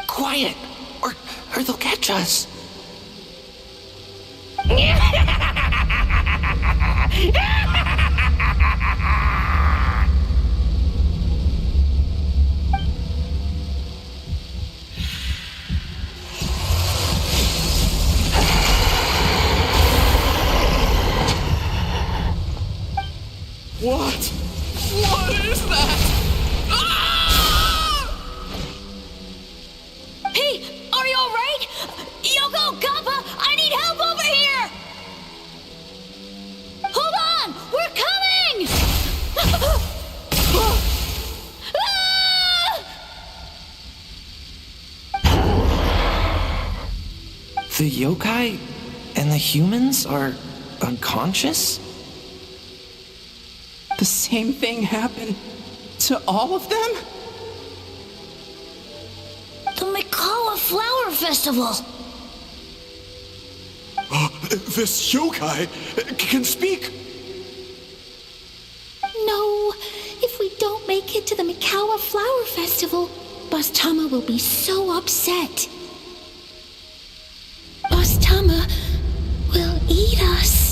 Quiet, or they'll catch us. What? What is that? Ah! Hey, are you alright? Yoko, Kappa, I need help over here! Hold on! We're coming! The yokai and the humans are unconscious? The same thing happened to all of them? The Mikawa Flower Festival! This yokai can speak! No, if we don't make it to the Mikawa Flower Festival, Boss Tama will be so upset. Boss Tama will eat us.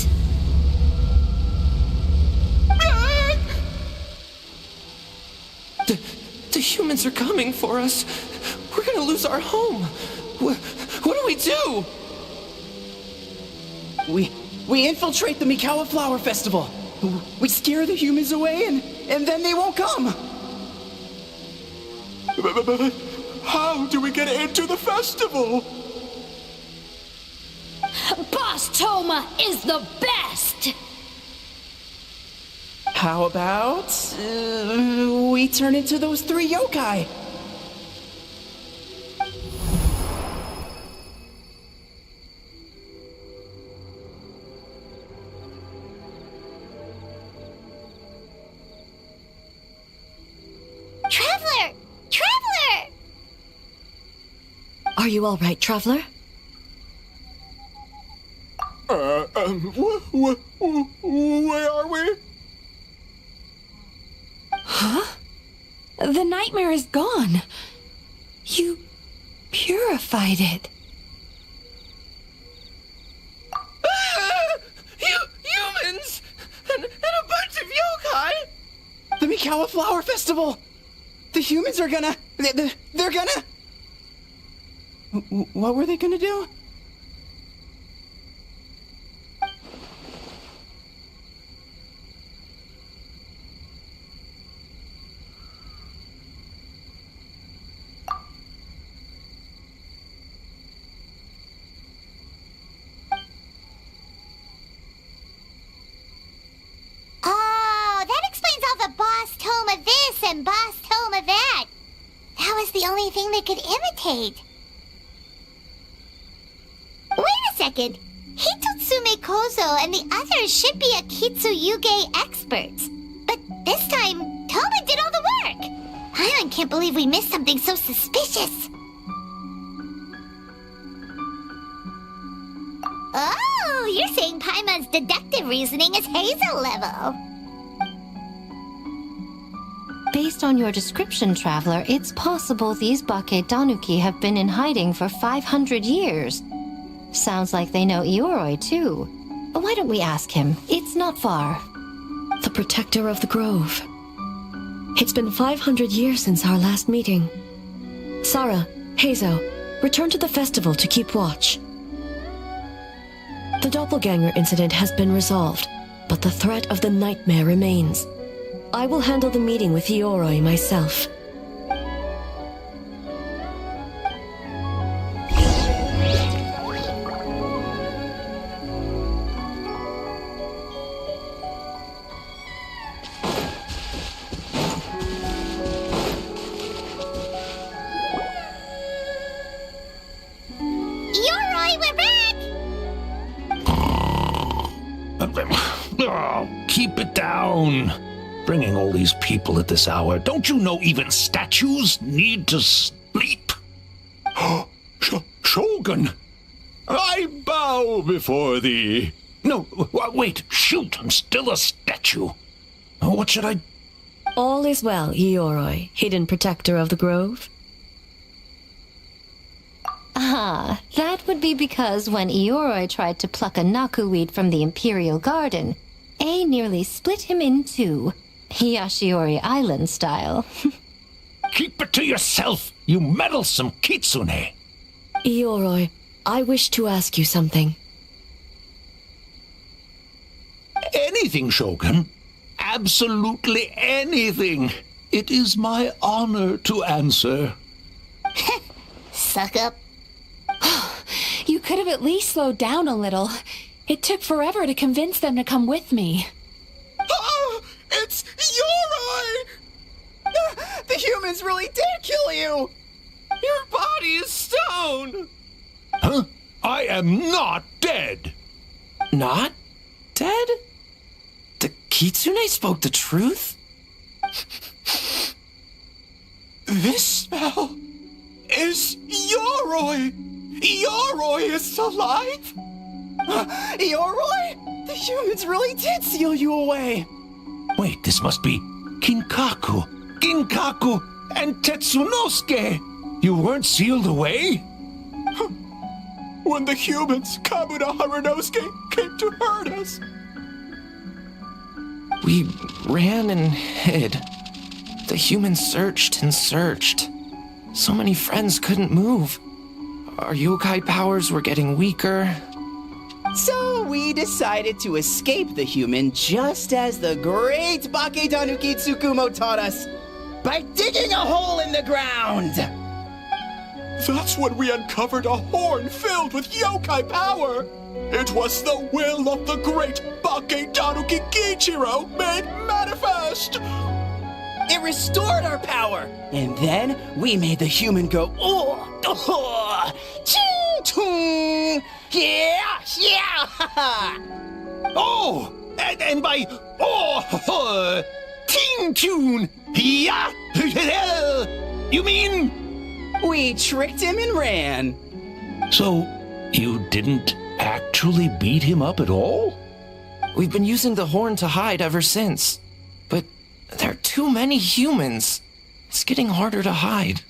The humans are coming for us. We're gonna lose our home. What do we do? We infiltrate the Mikawa Flower Festival. We scare the humans away and then they won't come. But how do we get into the festival? Boss Toma is the best! How about we turn into those 3 yokai? Traveler! Traveler! Are you all right, Traveler? Where are we? Huh? The nightmare is gone. You purified it. Humans! And a bunch of yokai! The Mikawa Flower Festival! The humans are gonna... They're gonna... What were they gonna do? Oh, that explains all the Boss Toma this and Boss Toma that. That was the only thing they could imitate. Wait a second. Hitotsume Kozo and the others should be Akitsuyuge experts. But this time, Toma did all the work. Paimon can't believe we missed something so suspicious. Oh, you're saying Paimon's deductive reasoning is Hazel level. Based on your description, Traveler, it's possible these Bake Danuki have been in hiding for 500 years. Sounds like they know Ioroi, too. Why don't we ask him? It's not far. The protector of the grove. It's been 500 years since our last meeting. Sarah, Heizo, return to the festival to keep watch. The doppelganger incident has been resolved, but the threat of the nightmare remains. I will handle the meeting with Ioroi myself. Ioroi, we're back! Oh, keep it down. Bringing all these people at this hour. Don't you know even statues need to sleep? Shogun! I bow before thee. No, wait, shoot, I'm still a statue. What should I... All is well, Ioroi, hidden protector of the grove. Ah, that would be because when Ioroi tried to pluck a naku weed from the Imperial Garden, A nearly split him in two. Yashiori Island style. Keep it to yourself, you meddlesome kitsune. Ioroi, I wish to ask you something. Anything, Shogun. Absolutely anything. It is my honor to answer. Suck up. You could have at least slowed down a little. It took forever to convince them to come with me. Oh, it's Ioroi! The humans really did kill you! Your body is stone! Huh? I am not dead! Not dead? The kitsune spoke the truth? This spell is Ioroi! Ioroi is alive! Ioroi? The humans really did seal you away! Wait, this must be Kinkaku, Ginkaku, and Tetsunosuke! You weren't sealed away? When the humans, Kabuto Harunosuke, came to hurt us. We ran and hid. The humans searched and searched. So many friends couldn't move. our yokai powers were getting weaker. So we decided to escape the human just as the great Bakedanuki Tsukumo taught us, by digging a hole in the ground! That's when we uncovered a horn filled with yokai power! It was the will of the great Bakedanuki Kiichiro made manifest! It restored our power! And then we made the human go, oh, oh, ching, chung, yeah, yeah! Oh! And by ting tune, yeah! You mean? We tricked him and ran. So, you didn't actually beat him up at all? We've been using the horn to hide ever since. But there are too many humans. It's getting harder to hide.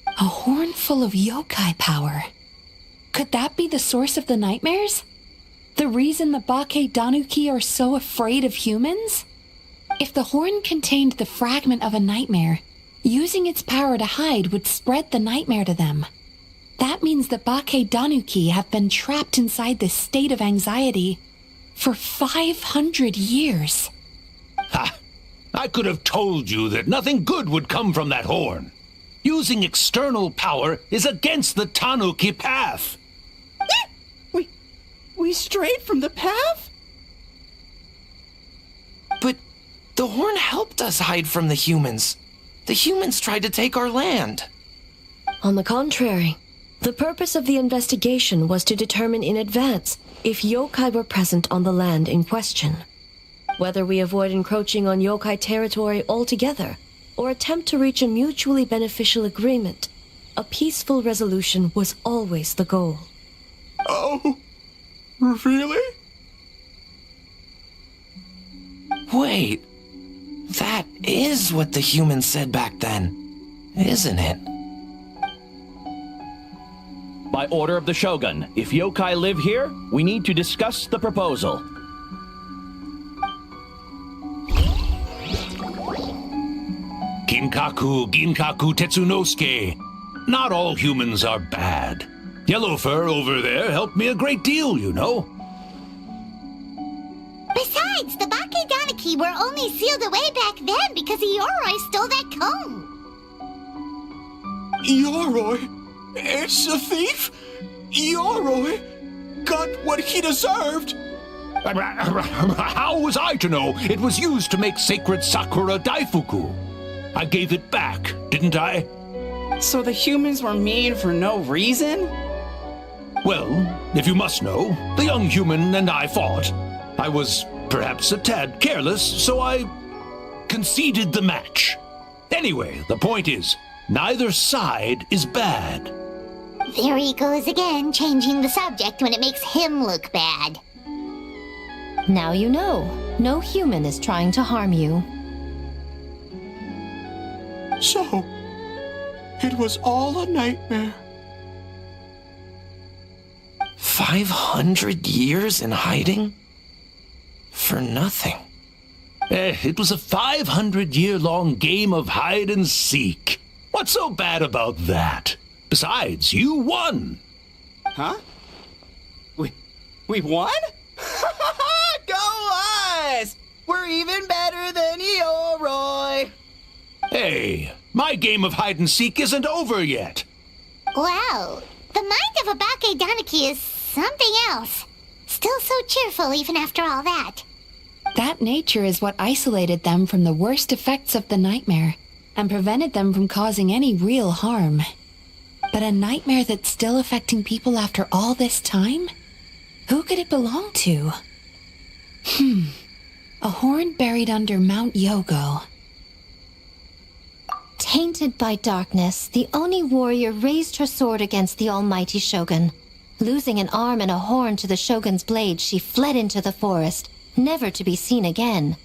A horn full of yokai power. Could that be the source of the nightmares? The reason the Bakedanuki are so afraid of humans? If the horn contained the fragment of a nightmare, using its power to hide would spread the nightmare to them. That means the Bakedanuki have been trapped inside this state of anxiety for 500 years. Ha! I could have told you that nothing good would come from that horn. Using external power is against the Tanuki path. We strayed from the path? But the horn helped us hide from the humans. The humans tried to take our land. On the contrary, the purpose of the investigation was to determine in advance if yokai were present on the land in question. Whether we avoid encroaching on yokai territory altogether, or attempt to reach a mutually beneficial agreement, a peaceful resolution was always the goal. Oh, really? Wait, that is what the humans said back then, isn't it? By order of the Shogun, if yokai live here, we need to discuss the proposal. Ginkaku Tetsunosuke. Not all humans are bad. Yellowfur over there helped me a great deal, you know. Besides, the Bakedanuki were only sealed away back then because Ioroi stole that comb. Ioroi? It's a thief? Ioroi got what he deserved? How was I to know it was used to make sacred Sakura Daifuku? I gave it back, didn't I? So the humans were mean for no reason? Well, if you must know, the young human and I fought. I was perhaps a tad careless, so I conceded the match. Anyway, the point is, neither side is bad. There he goes again, changing the subject when it makes him look bad. Now you know. No human is trying to harm you. So, it was all a nightmare. 500 years in hiding? For nothing. It was a 500-year-long game of hide and seek. What's so bad about that? Besides, you won. Huh? We won? Go us! We're even better than Ioroi! Hey, my game of hide and seek isn't over yet. Wow, the mind of a Bakedanuki is something else. Still so cheerful even after all that. That nature is what isolated them from the worst effects of the nightmare and prevented them from causing any real harm. But a nightmare that's still affecting people after all this time? Who could it belong to? A horn buried under Mount Yogo. Tainted by darkness, the Oni warrior raised her sword against the almighty Shogun. Losing an arm and a horn to the Shogun's blade, she fled into the forest, never to be seen again.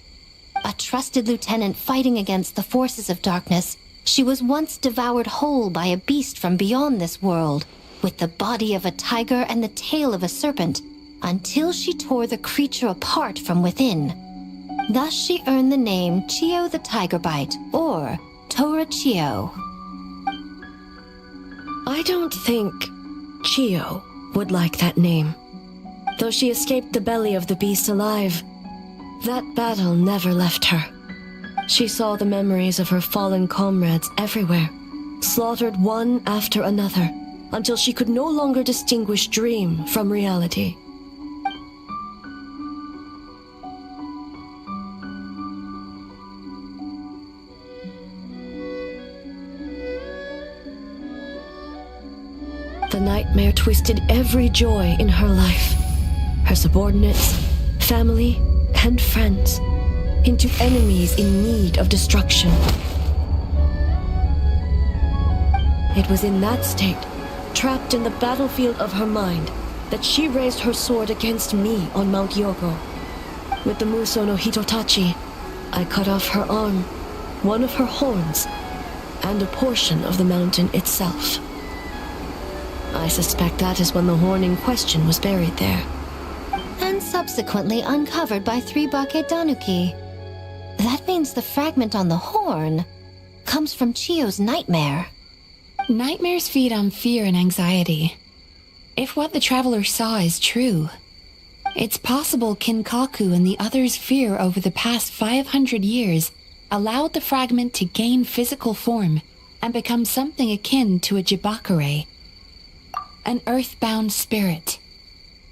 A trusted lieutenant fighting against the forces of darkness, she was once devoured whole by a beast from beyond this world, with the body of a tiger and the tail of a serpent, until she tore the creature apart from within. Thus she earned the name Chiyo the Tigerbite, or Tora Chiyo. I don't think Chio would like that name. Though she escaped the belly of the beast alive, that battle never left her. She saw the memories of her fallen comrades everywhere, slaughtered one after another, until she could no longer distinguish dream from reality. The nightmare twisted every joy in her life, her subordinates, family, and friends, into enemies in need of destruction. It was in that state, trapped in the battlefield of her mind, that she raised her sword against me on Mount Yogo. With the Muso no Hitotachi, I cut off her arm, one of her horns, and a portion of the mountain itself. I suspect that is when the horn in question was buried there. And subsequently uncovered by 3 Bakedanuki. That means the fragment on the horn comes from Chio's nightmare. Nightmares feed on fear and anxiety. If what the traveler saw is true, it's possible Kinkaku and the others' fear over the past 500 years allowed the fragment to gain physical form and become something akin to a Jibakure, an earthbound spirit.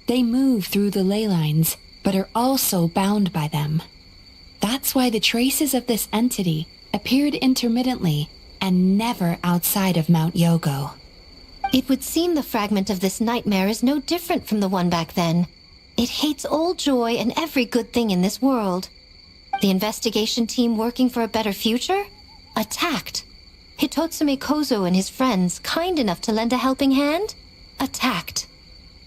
They move through the ley lines, but are also bound by them. That's why the traces of this entity appeared intermittently and never outside of Mount Yogo. It would seem the fragment of this nightmare is no different from the one back then. It hates all joy and every good thing in this world. The investigation team working for a better future? Attacked. Hitotsume Kozo and his friends, kind enough to lend a helping hand? Attacked.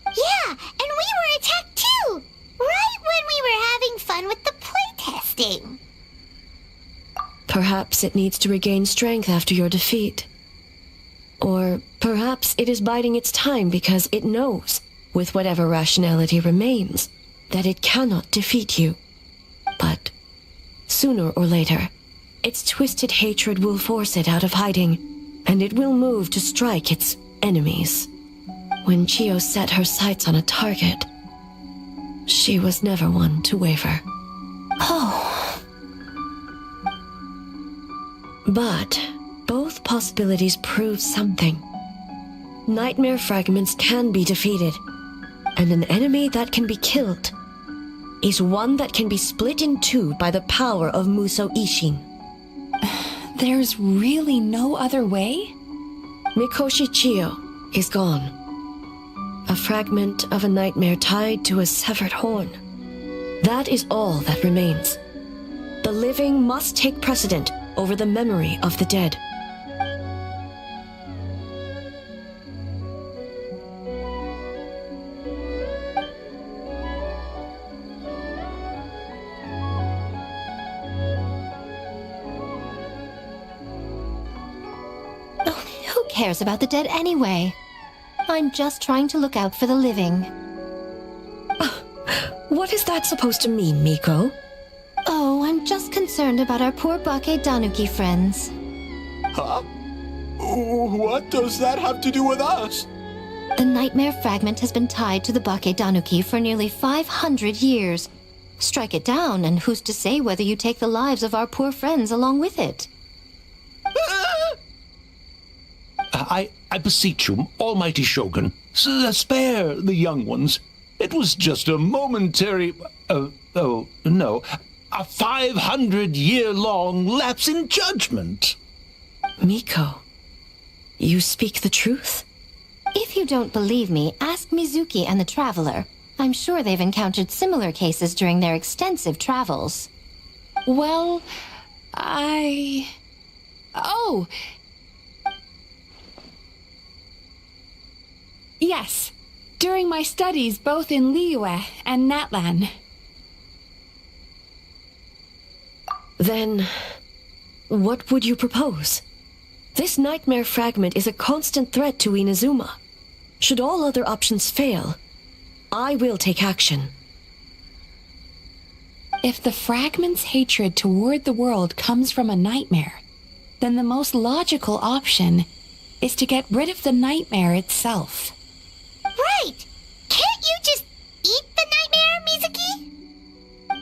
Yeah, and we were attacked too! Right when we were having fun with the playtesting. Perhaps it needs to regain strength after your defeat. Or perhaps it is biding its time because it knows, with whatever rationality remains, that it cannot defeat you. But sooner or later, its twisted hatred will force it out of hiding, and it will move to strike its enemies. When Chio set her sights on a target, she was never one to waver. Oh. But both possibilities prove something. Nightmare fragments can be defeated, and an enemy that can be killed is one that can be split in two by the power of Muso Ishin. There's really no other way? Mikoshi Chio is gone. A fragment of a nightmare tied to a severed horn. That is all that remains. The living must take precedent over the memory of the dead. Who cares about the dead anyway? I'm just trying to look out for the living. What is that supposed to mean, Miko? Oh, I'm just concerned about our poor Bakedanuki friends. Huh? What does that have to do with us? The nightmare fragment has been tied to the Bakedanuki for nearly 500 years. Strike it down, and who's to say whether you take the lives of our poor friends along with it? I beseech you, almighty Shogun, spare the young ones. It was just a momentary... a 500-year-long lapse in judgment. Miko, you speak the truth? If you don't believe me, ask Mizuki and the Traveler. I'm sure they've encountered similar cases during their extensive travels. Well, yes, during my studies both in Liyue and Natlan. Then, what would you propose? This nightmare fragment is a constant threat to Inazuma. Should all other options fail, I will take action. If the fragment's hatred toward the world comes from a nightmare, then the most logical option is to get rid of the nightmare itself.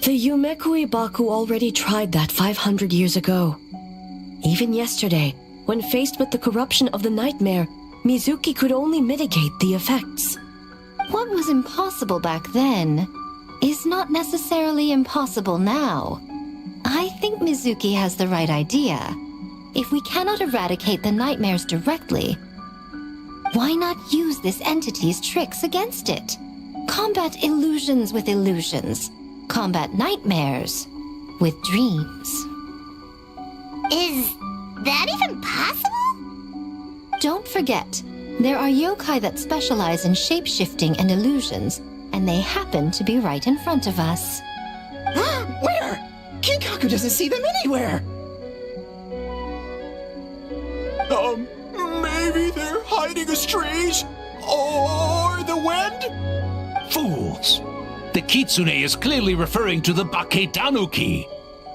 The Yumekui Baku already tried that 500 years ago. Even yesterday, when faced with the corruption of the nightmare, Mizuki could only mitigate the effects. What was impossible back then is not necessarily impossible now. I think Mizuki has the right idea. If we cannot eradicate the nightmares directly, why not use this entity's tricks against it? Combat illusions with illusions. Combat nightmares with dreams. Is that even possible? Don't forget, there are yokai that specialize in shape-shifting and illusions, and they happen to be right in front of us. Where? Kinkaku doesn't see them anywhere! Maybe they're hiding as trees? Or the wind? Fools! The Kitsune is clearly referring to the Baketanuki.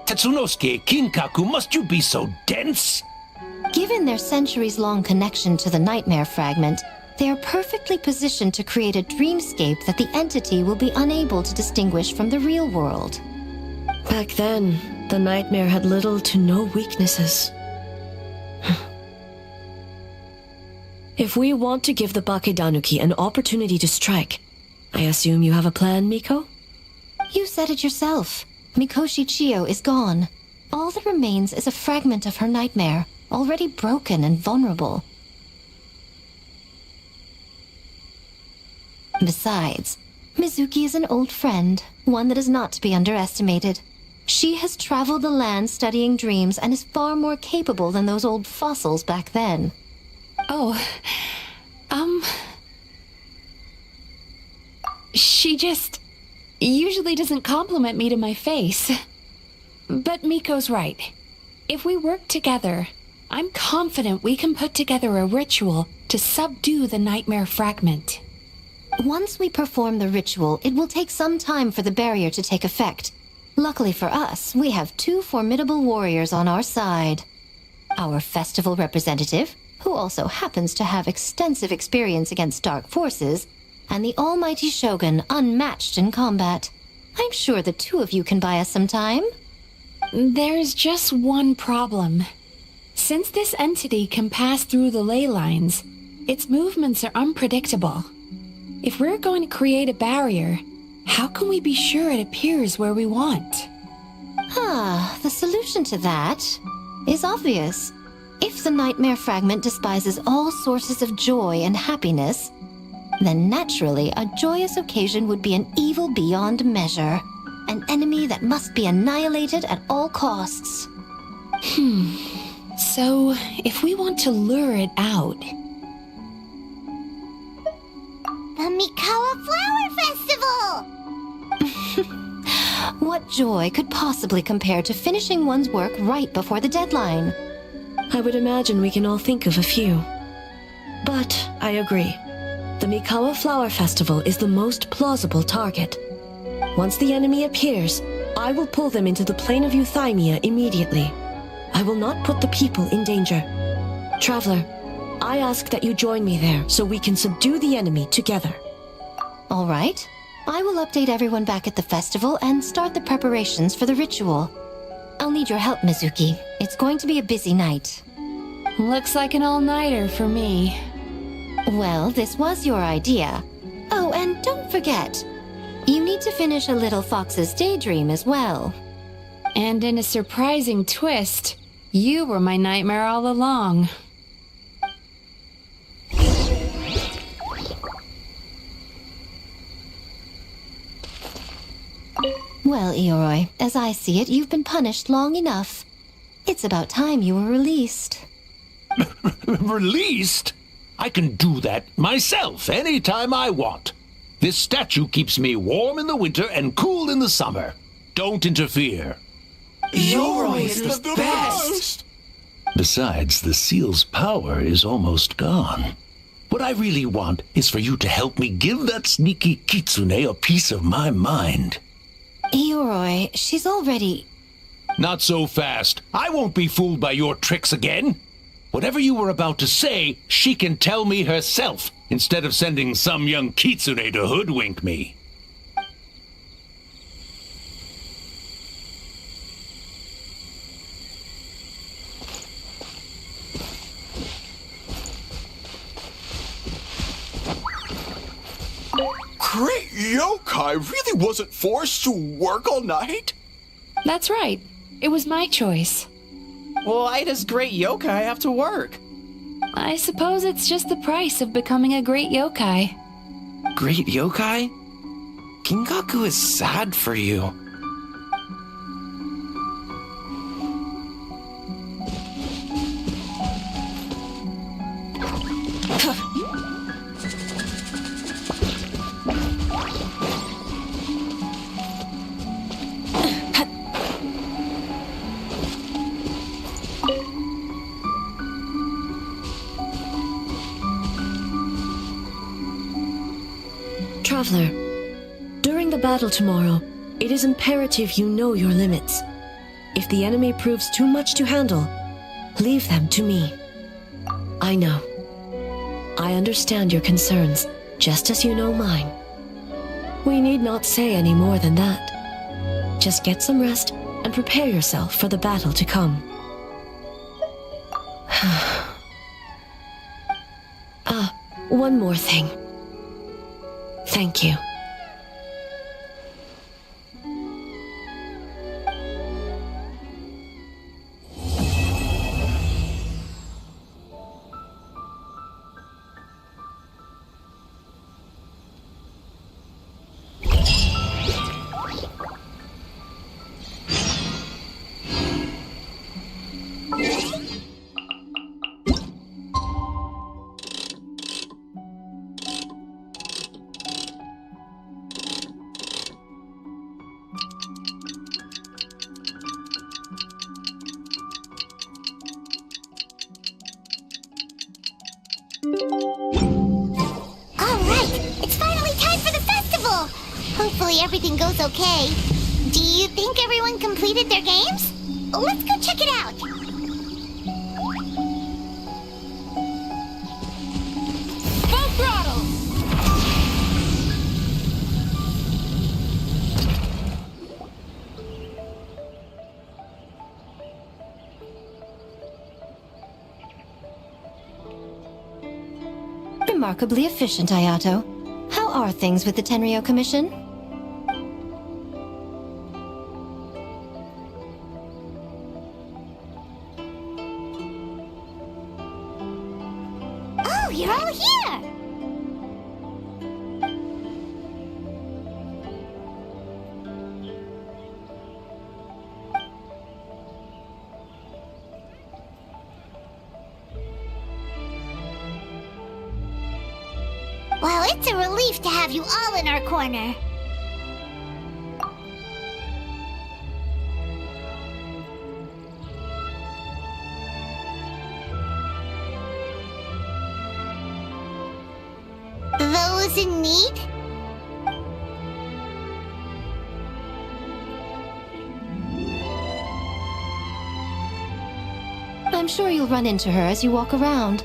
Tetsunosuke, Kinkaku, must you be so dense? Given their centuries-long connection to the nightmare fragment, they are perfectly positioned to create a dreamscape that the entity will be unable to distinguish from the real world. Back then, the nightmare had little to no weaknesses. If we want to give the Bakedanuki an opportunity to strike, I assume you have a plan, Miko? You said it yourself. Mikoshi Chiyo is gone. All that remains is a fragment of her nightmare, already broken and vulnerable. Besides, Mizuki is an old friend, one that is not to be underestimated. She has traveled the land studying dreams and is far more capable than those old fossils back then. She just usually doesn't compliment me to my face. But Miko's right. If we work together, I'm confident we can put together a ritual to subdue the nightmare fragment. Once we perform the ritual, it will take some time for the barrier to take effect. Luckily for us, we have two formidable warriors on our side. Our festival representative, who also happens to have extensive experience against dark forces, and the almighty Shogun, unmatched in combat. I'm sure the two of you can buy us some time. There's just one problem. Since this entity can pass through the ley lines, its movements are unpredictable. If we're going to create a barrier, how can we be sure it appears where we want? The solution to that is obvious. If the nightmare fragment despises all sources of joy and happiness, then naturally a joyous occasion would be an evil beyond measure. An enemy that must be annihilated at all costs. So, if we want to lure it out... The Mikawa Flower Festival! What joy could possibly compare to finishing one's work right before the deadline? I would imagine we can all think of a few. But I agree. The Mikawa Flower Festival is the most plausible target. Once the enemy appears, I will pull them into the plane of Euthymia immediately. I will not put the people in danger. Traveler, I ask that you join me there so we can subdue the enemy together. All right. I will update everyone back at the festival and start the preparations for the ritual. I'll need your help, Mizuki. It's going to be a busy night. Looks like an all-nighter for me. Well, this was your idea. Oh, and don't forget, you need to finish a little fox's daydream as well. And in a surprising twist, you were my nightmare all along. Well, Ioroi, as I see it, you've been punished long enough. It's about time you were released. Released? I can do that myself anytime I want. This statue keeps me warm in the winter and cool in the summer. Don't interfere. Ioroi is the best! Besides, the seal's power is almost gone. What I really want is for you to help me give that sneaky kitsune a piece of my mind. Ioroi, she's already... Not so fast. I won't be fooled by your tricks again. Whatever you were about to say, she can tell me herself, instead of sending some young kitsune to hoodwink me. great yokai really wasn't forced to work all night? That's right. It was my choice. Why does great yokai have to work? I suppose it's just the price of becoming a great yokai. Great yokai? Kingaku is sad for you. Traveler, during the battle tomorrow, it is imperative you know your limits. If the enemy proves too much to handle, leave them to me. I know. I understand your concerns, just as you know mine. We need not say any more than that. Just get some rest and prepare yourself for the battle to come. One more thing. Thank you. Hopefully everything goes okay. Do you think everyone completed their games? Let's go check it out. Full throttle! Remarkably efficient, Ayato. How are things with the Tenryo Commission? Oh, you're all here! Well, it's a relief to have you all in our corner. Those in need? I'm sure you'll run into her as you walk around.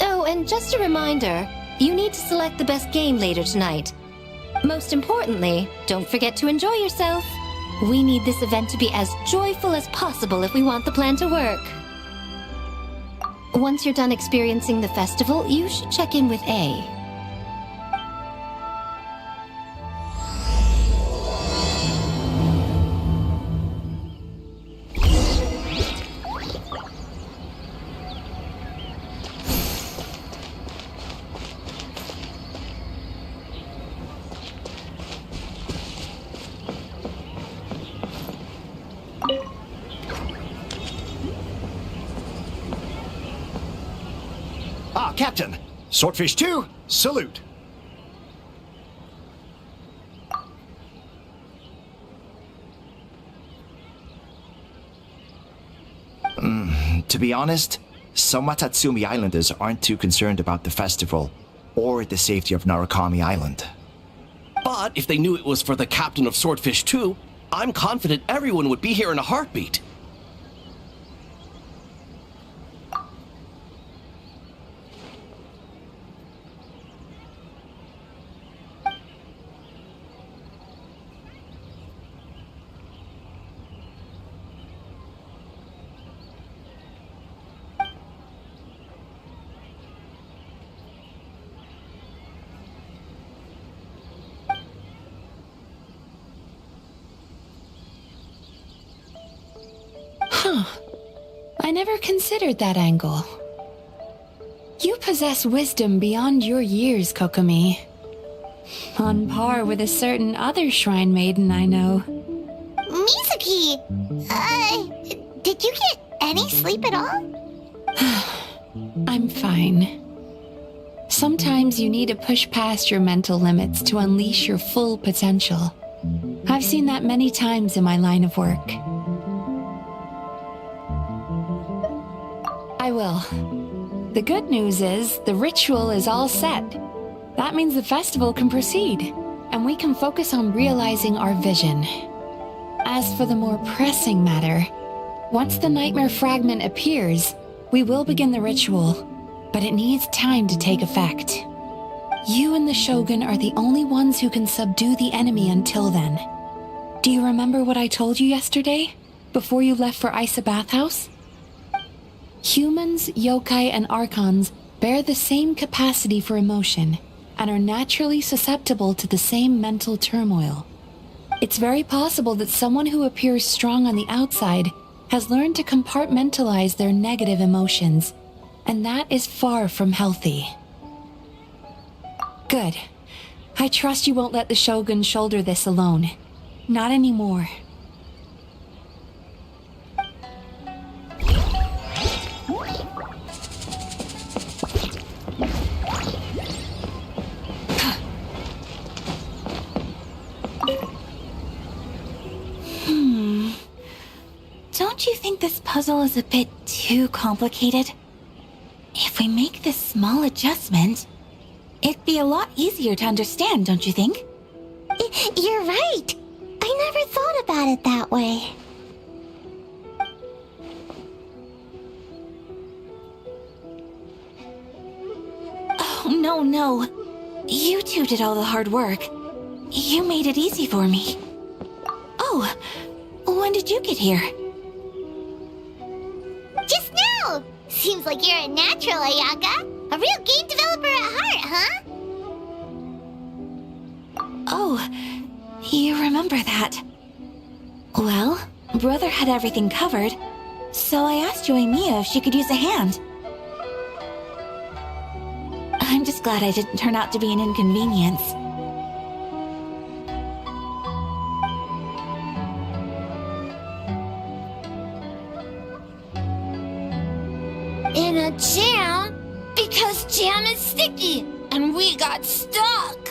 Oh, and just a reminder, you need to select the best game later tonight. Most importantly, don't forget to enjoy yourself. We need this event to be as joyful as possible if we want the plan to work. Once you're done experiencing the festival, you should check in with A. Ah, Captain! Swordfish 2, salute! To be honest, some Watatsumi Islanders aren't too concerned about the festival or the safety of Narukami Island. But if they knew it was for the captain of Swordfish 2, I'm confident everyone would be here in a heartbeat. never considered that angle. You possess wisdom beyond your years, Kokomi. On par with a certain other shrine maiden I know. Mizuki! Did you get any sleep at all? I'm fine. Sometimes you need to push past your mental limits to unleash your full potential. I've seen that many times in my line of work. I will. The good news is, the ritual is all set. That means the festival can proceed, and we can focus on realizing our vision. As for the more pressing matter, once the nightmare fragment appears, we will begin the ritual, but it needs time to take effect. You and the Shogun are the only ones who can subdue the enemy until then. Do you remember what I told you yesterday, before you left for Isa Bathhouse? Humans, yokai, and archons bear the same capacity for emotion, and are naturally susceptible to the same mental turmoil. It's very possible that someone who appears strong on the outside has learned to compartmentalize their negative emotions, and that is far from healthy. Good. I trust you won't let the Shogun shoulder this alone. Not anymore. Don't you think this puzzle is a bit too complicated? If we make this small adjustment, it'd be a lot easier to understand, don't you think? You're right. I never thought about it that way. Oh, no. You two did all the hard work. You made it easy for me. Oh, when did you get here? Just now! Seems like you're a natural, Ayaka. A real game developer at heart, huh? Oh, you remember that. Well, Brother had everything covered, so I asked Yoimiya if she could use a hand. I'm just glad I didn't turn out to be an inconvenience. In a jam? Because jam is sticky, and we got stuck.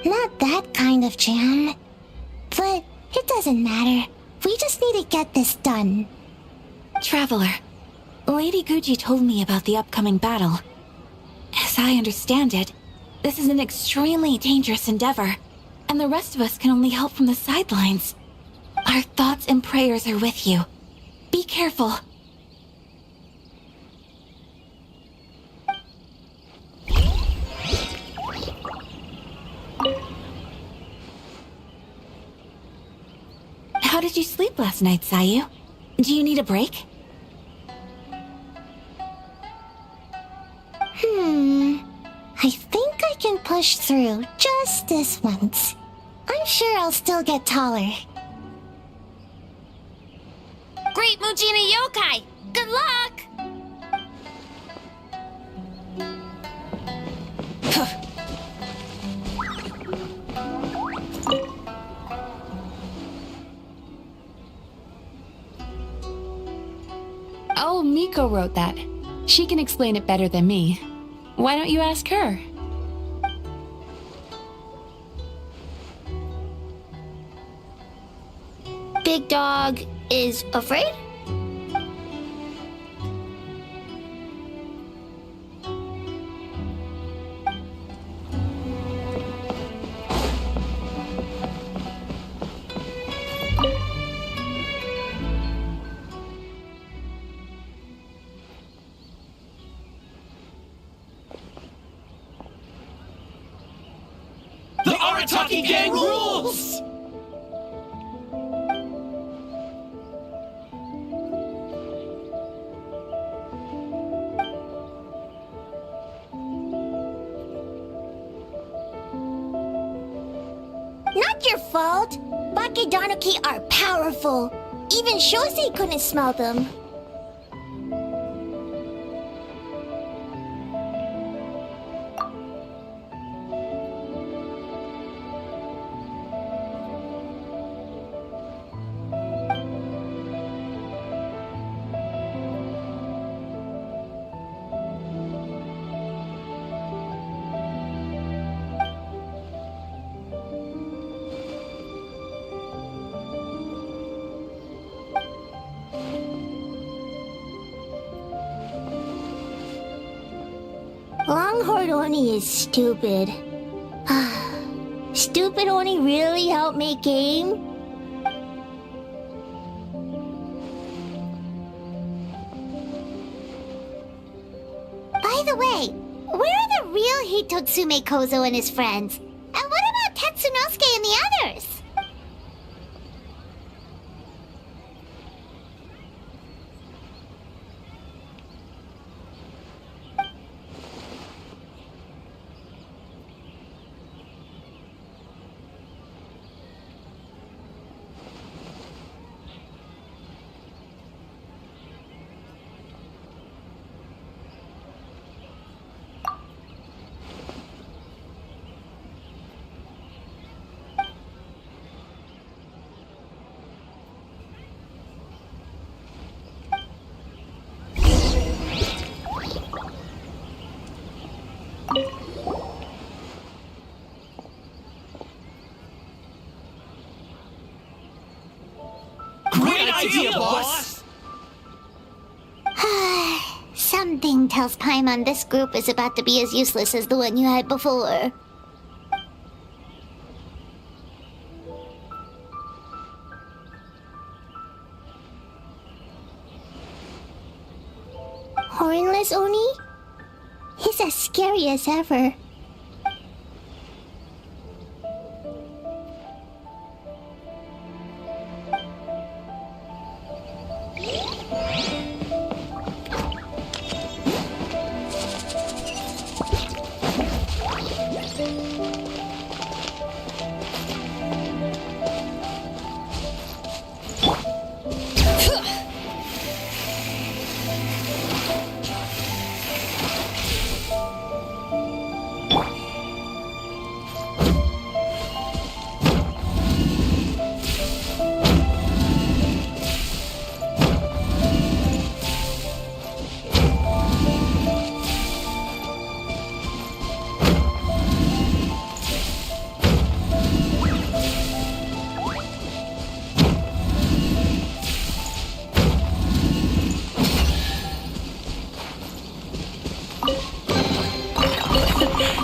Not that kind of jam. But it doesn't matter. We just need to get this done. Traveler, Lady Guji told me about the upcoming battle. As I understand it, this is an extremely dangerous endeavor, and the rest of us can only help from the sidelines. Our thoughts and prayers are with you. Be careful. How did you sleep last night, Sayu? Do you need a break? I think I can push through just this once. I'm sure I'll still get taller. Great Mujina Yokai! Good luck! Oh, Miko wrote that. She can explain it better than me. Why don't you ask her? Big Dog is afraid? The Arataki gang rules! Not your fault. Bakedanuki are powerful. Even Shosei couldn't smell them. Lord Oni is stupid. Stupid Oni really helped make game? By the way, where are the real Hitotsume Kozo and his friends? And what about Tetsunosuke and the others? Great idea, boss! Something tells Paimon this group is about to be as useless as the one you had before. Hornless Oni? He's as scary as ever.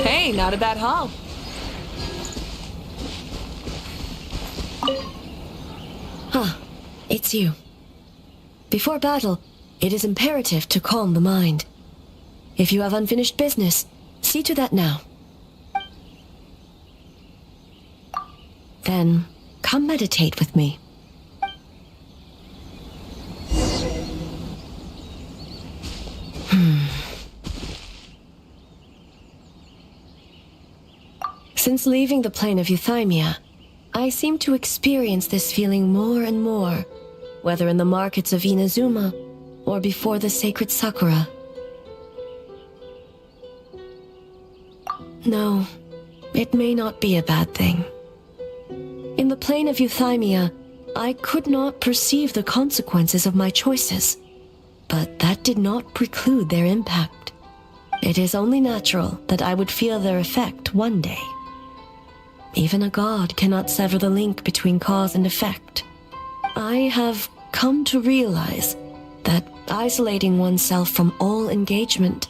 Hey, not a bad haul. It's you. Before battle, it is imperative to calm the mind. If you have unfinished business, see to that now. Then, come meditate with me. Since leaving the plane of Euthymia, I seem to experience this feeling more and more, whether in the markets of Inazuma or before the sacred Sakura. No, it may not be a bad thing. In the plane of Euthymia, I could not perceive the consequences of my choices, but that did not preclude their impact. It is only natural that I would feel their effect one day. Even a god cannot sever the link between cause and effect. I have come to realize that isolating oneself from all engagement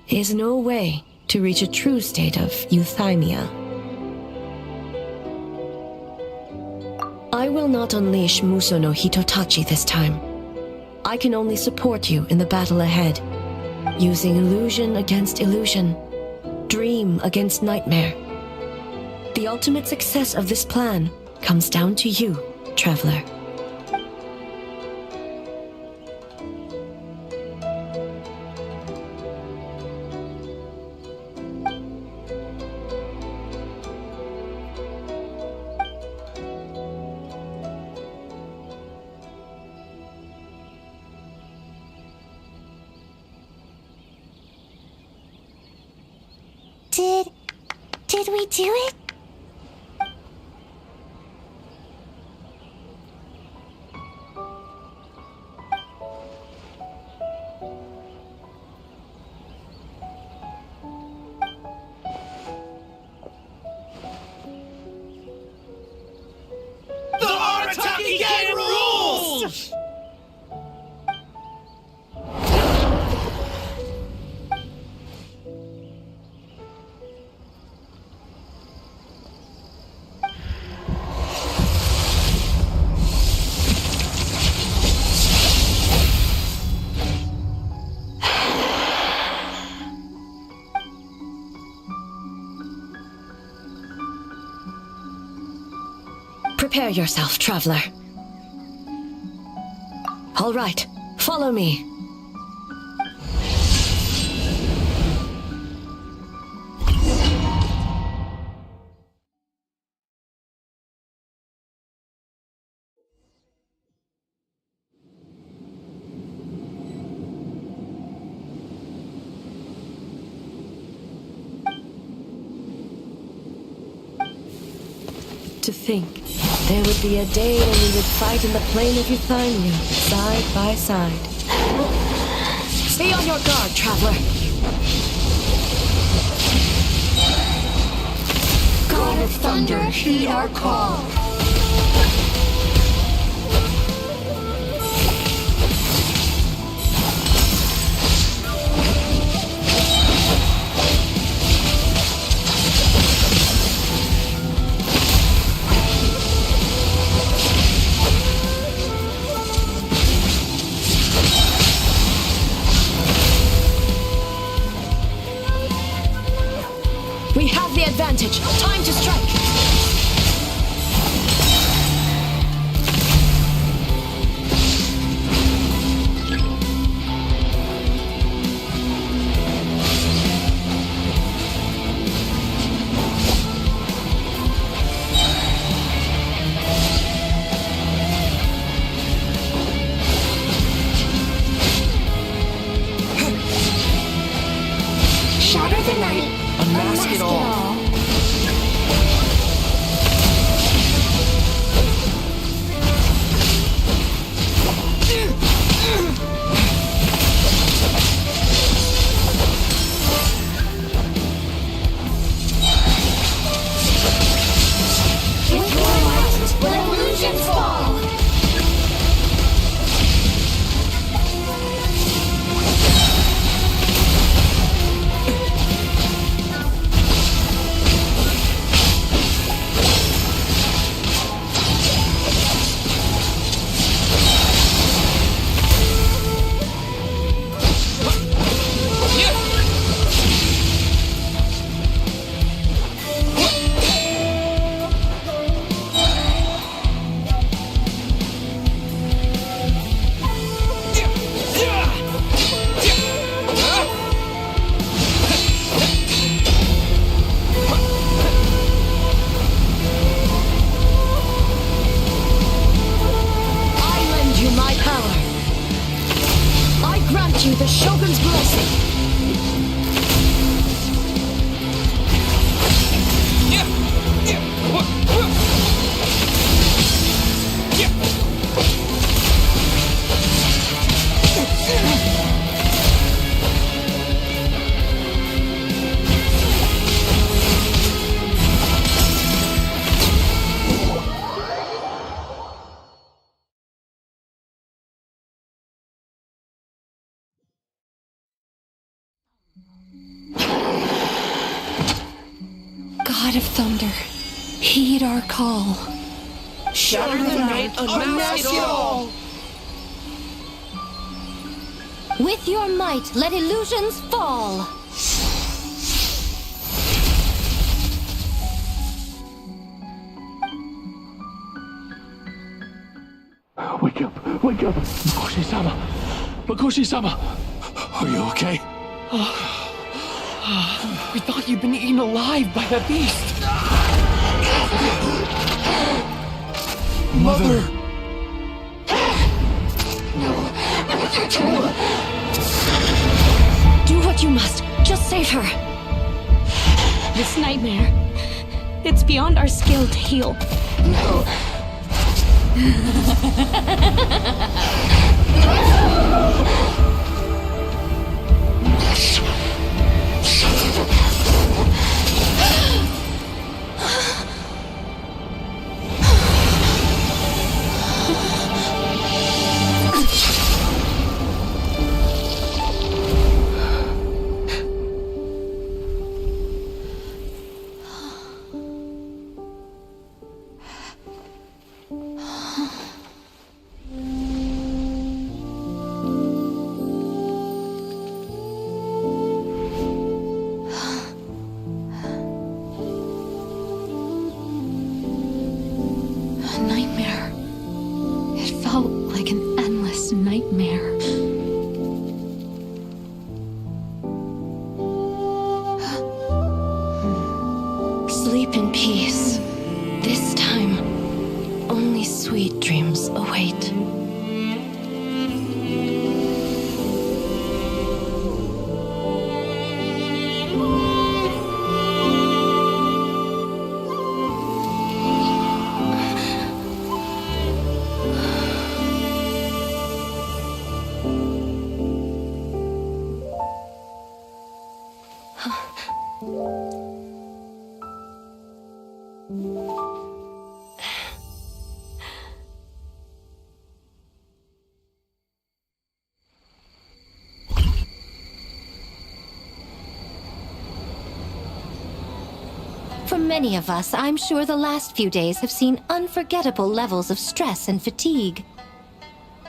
is no way to reach a true state of euthymia. I will not unleash Muso no Hitotachi this time. I can only support you in the battle ahead, using illusion against illusion, dream against nightmare. The ultimate success of this plan comes down to you, Traveler. Did we do it? The Arataki Gang rules! Prepare yourself, traveler. All right, follow me. To think, there would be a day when we would fight in the plain of Euthymia, side by side. Stay on your guard, traveler. God of Thunder, heed our call. We have the advantage. Time to strike. Shatter the night. Unmask it all. With your light, let illusions fall. You the Shogun's blessing. God of Thunder, heed our call. Shatter the night, unmask it all! With your might, let illusions fall! Wake up! Wake up! Makoshi-sama! Makoshi-sama! Are you okay? We thought you'd been eaten alive by that beast! Mother! Do what you must. Just save her. This nightmare, it's beyond our skill to heal. No. Sleep in peace. This time, only sweet dreams await. For many of us, I'm sure the last few days have seen unforgettable levels of stress and fatigue.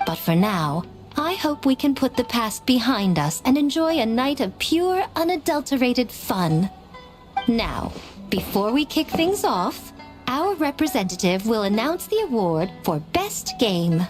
But for now, I hope we can put the past behind us and enjoy a night of pure, unadulterated fun. Now, before we kick things off, our representative will announce the award for Best Game.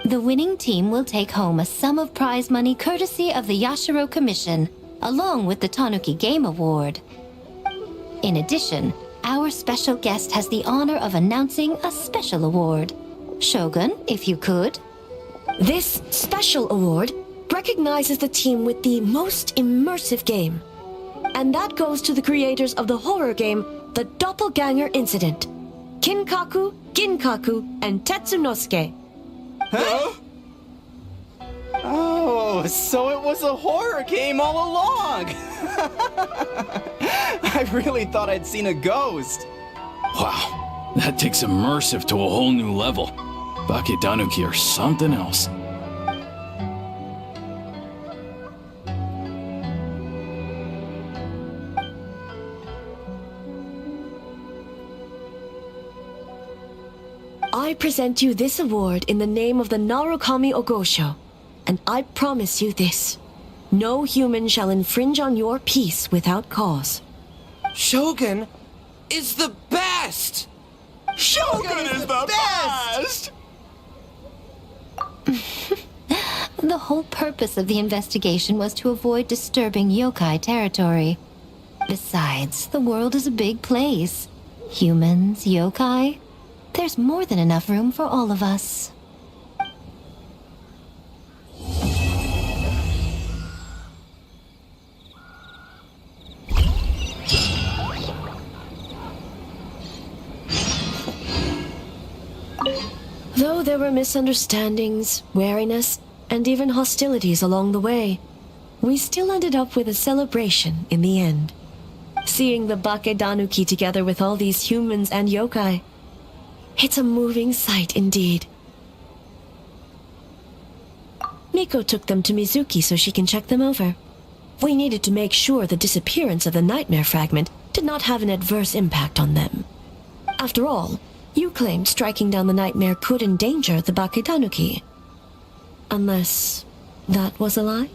The winning team will take home a sum of prize money courtesy of the Yashiro Commission, along with the Tanuki Game Award. In addition, our special guest has the honor of announcing a special award. Shogun, if you could. This special award recognizes the team with the most immersive game. And that goes to the creators of the horror game, The Doppelganger Incident. Kinkaku, Ginkaku, and Tetsunosuke. Huh? Oh, so it was a horror game all along! I really thought I'd seen a ghost. Wow, that takes immersive to a whole new level. Bakedanuki are something else. I present you this award in the name of the Narukami Ogosho, and I promise you this. No human shall infringe on your peace without cause. Shogun is the best! Shogun is the best! The whole purpose of the investigation was to avoid disturbing yokai territory. Besides, the world is a big place. Humans, yokai, there's more than enough room for all of us. there were misunderstandings, wariness, and even hostilities along the way, we still ended up with a celebration in the end. Seeing the Bakedanuki together with all these humans and yokai, it's a moving sight indeed. Miko took them to Mizuki so she can check them over. We needed to make sure the disappearance of the nightmare fragment did not have an adverse impact on them. After all, you claimed striking down the nightmare could endanger the Bakedanuki. Unless that was a lie?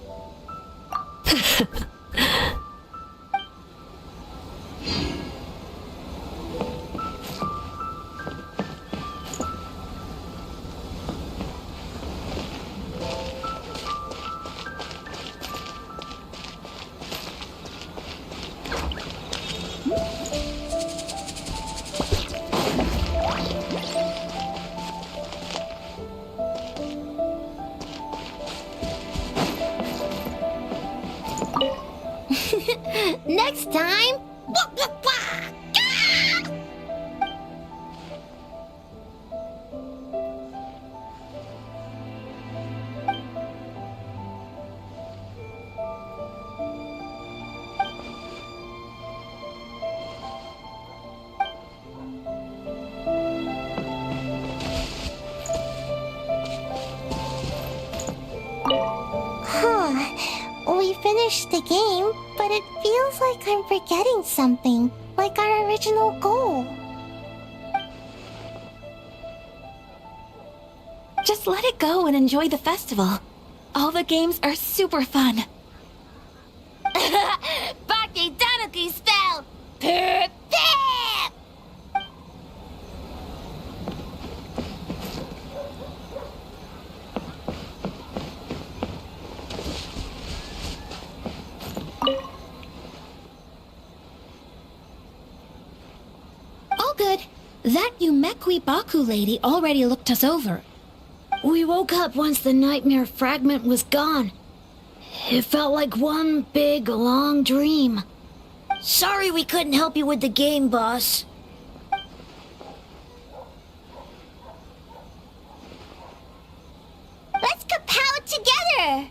Next time... We finished the game, but it feels like I'm forgetting something, like our original goal. Just let it go and enjoy the festival. All the games are super fun. Bakedanuki spell! Perfect! All good. That Yumekwi Baku lady already looked us over. We woke up once the nightmare fragment was gone. It felt like one big, long dream. Sorry we couldn't help you with the game, boss. Let's kapow together!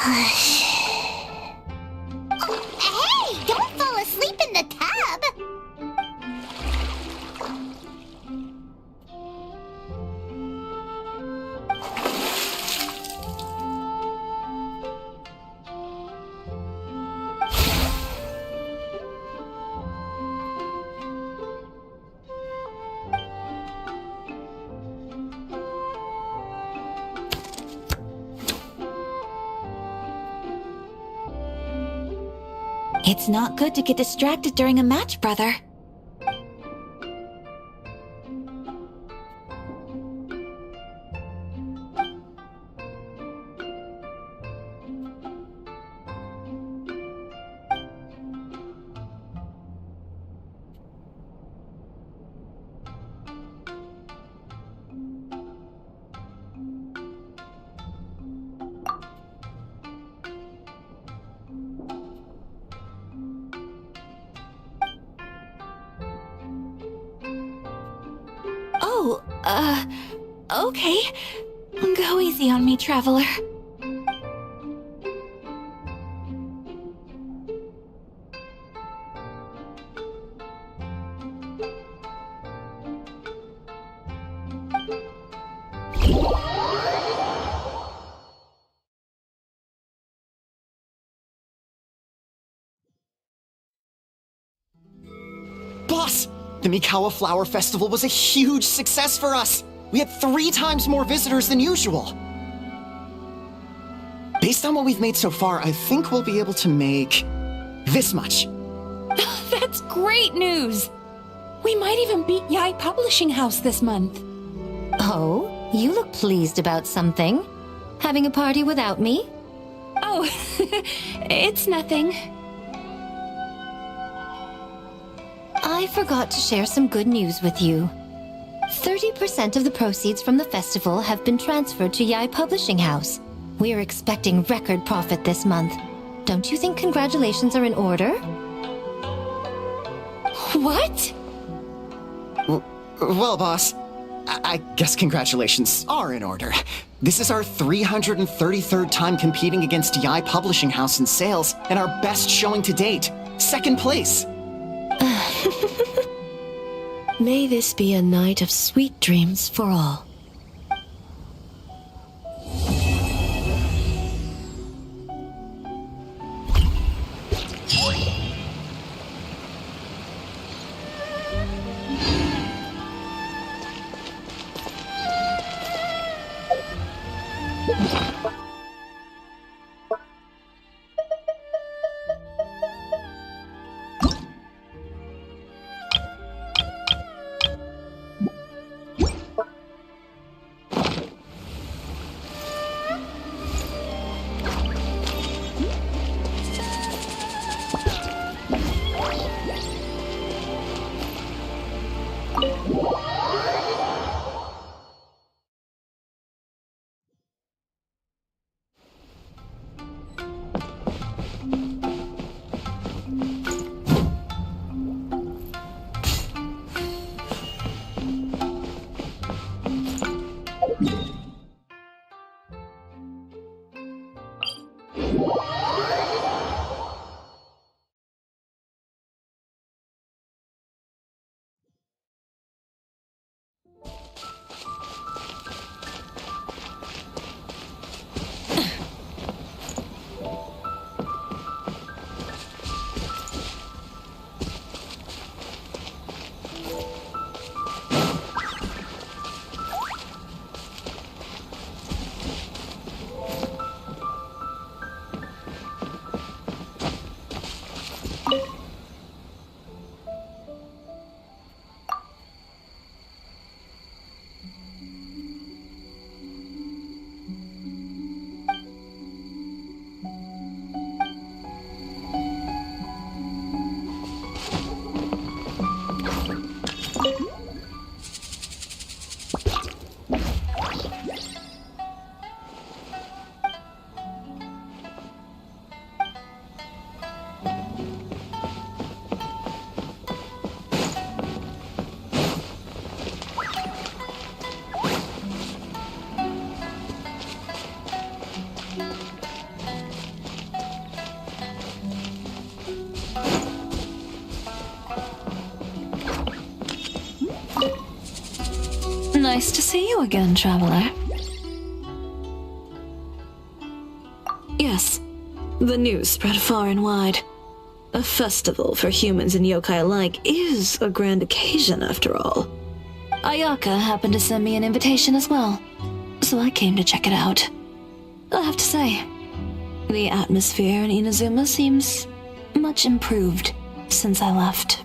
Hey, don't fall asleep in the tub! It's not good to get distracted during a match, brother. Okay. Go easy on me, Traveler. Boss! The Mikawa Flower Festival was a huge success for us! We had 3 times more visitors than usual! Based on what we've made so far, I think we'll be able to make this much. That's great news! We might even beat Yai Publishing House this month. Oh, you look pleased about something. Having a party without me? Oh, it's nothing. I forgot to share some good news with you. 30% of the proceeds from the festival have been transferred to Yai Publishing House. We are expecting record profit this month. Don't you think congratulations are in order? What? Well, boss, I guess congratulations are in order. This is our 333rd time competing against Yai Publishing House in sales, and our best showing to date. 2nd place. May this be a night of sweet dreams for all. Nice to see you again, Traveler. Yes, the news spread far and wide. A festival for humans and yokai alike is a grand occasion, after all. Ayaka happened to send me an invitation as well, so I came to check it out. I have to say, the atmosphere in Inazuma seems much improved since I left.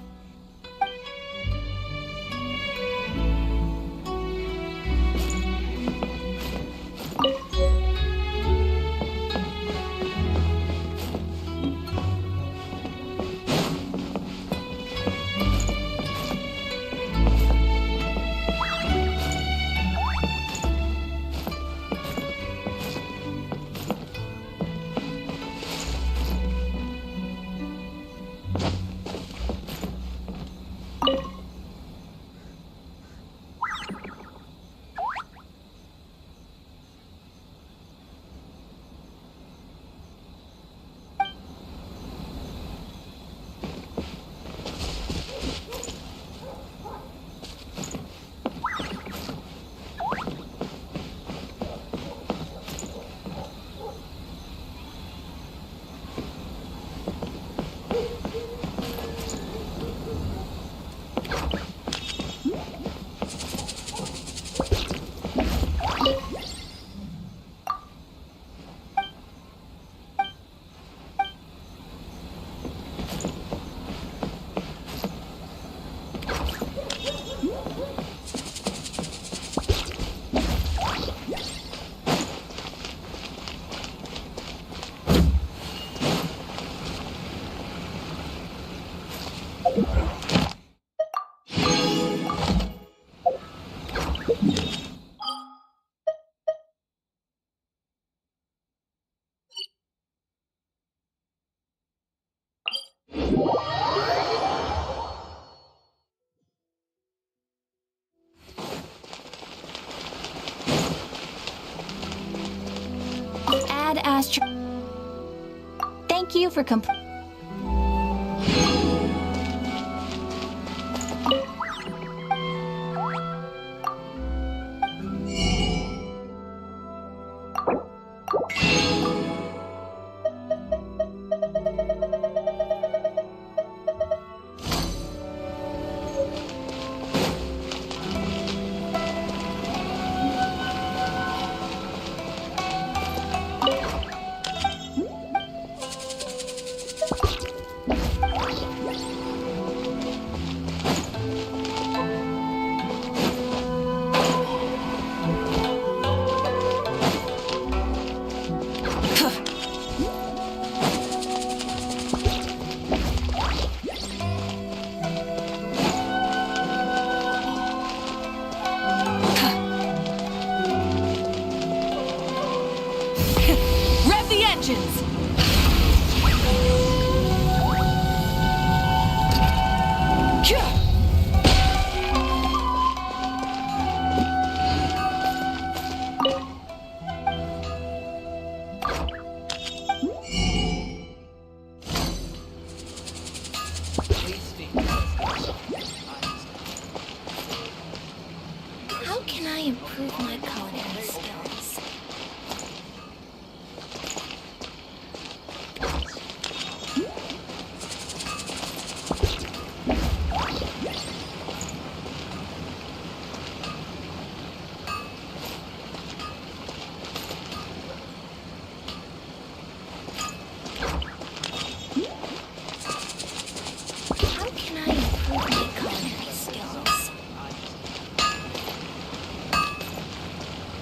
Thank you for How can I improve my culinary skills? How can I improve my culinary skills?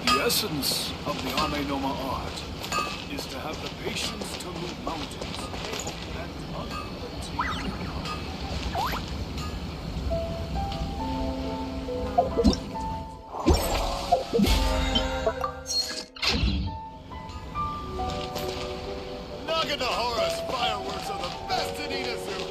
The essence of the Ame Noma art is to have the patience to move mountains and Naganohara's fireworks are the best in Inazuma!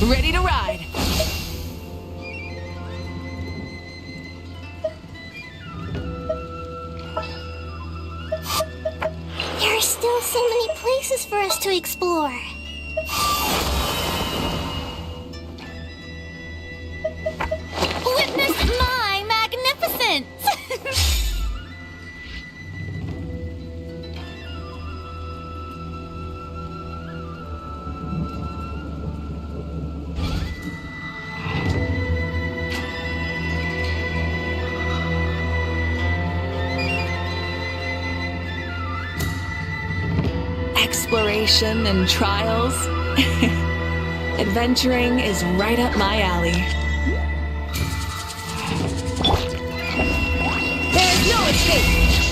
Ready to ride. There are still so many places for us to explore. Witness my magnificence! Exploration and trials. Adventuring is right up my alley. There's no escape!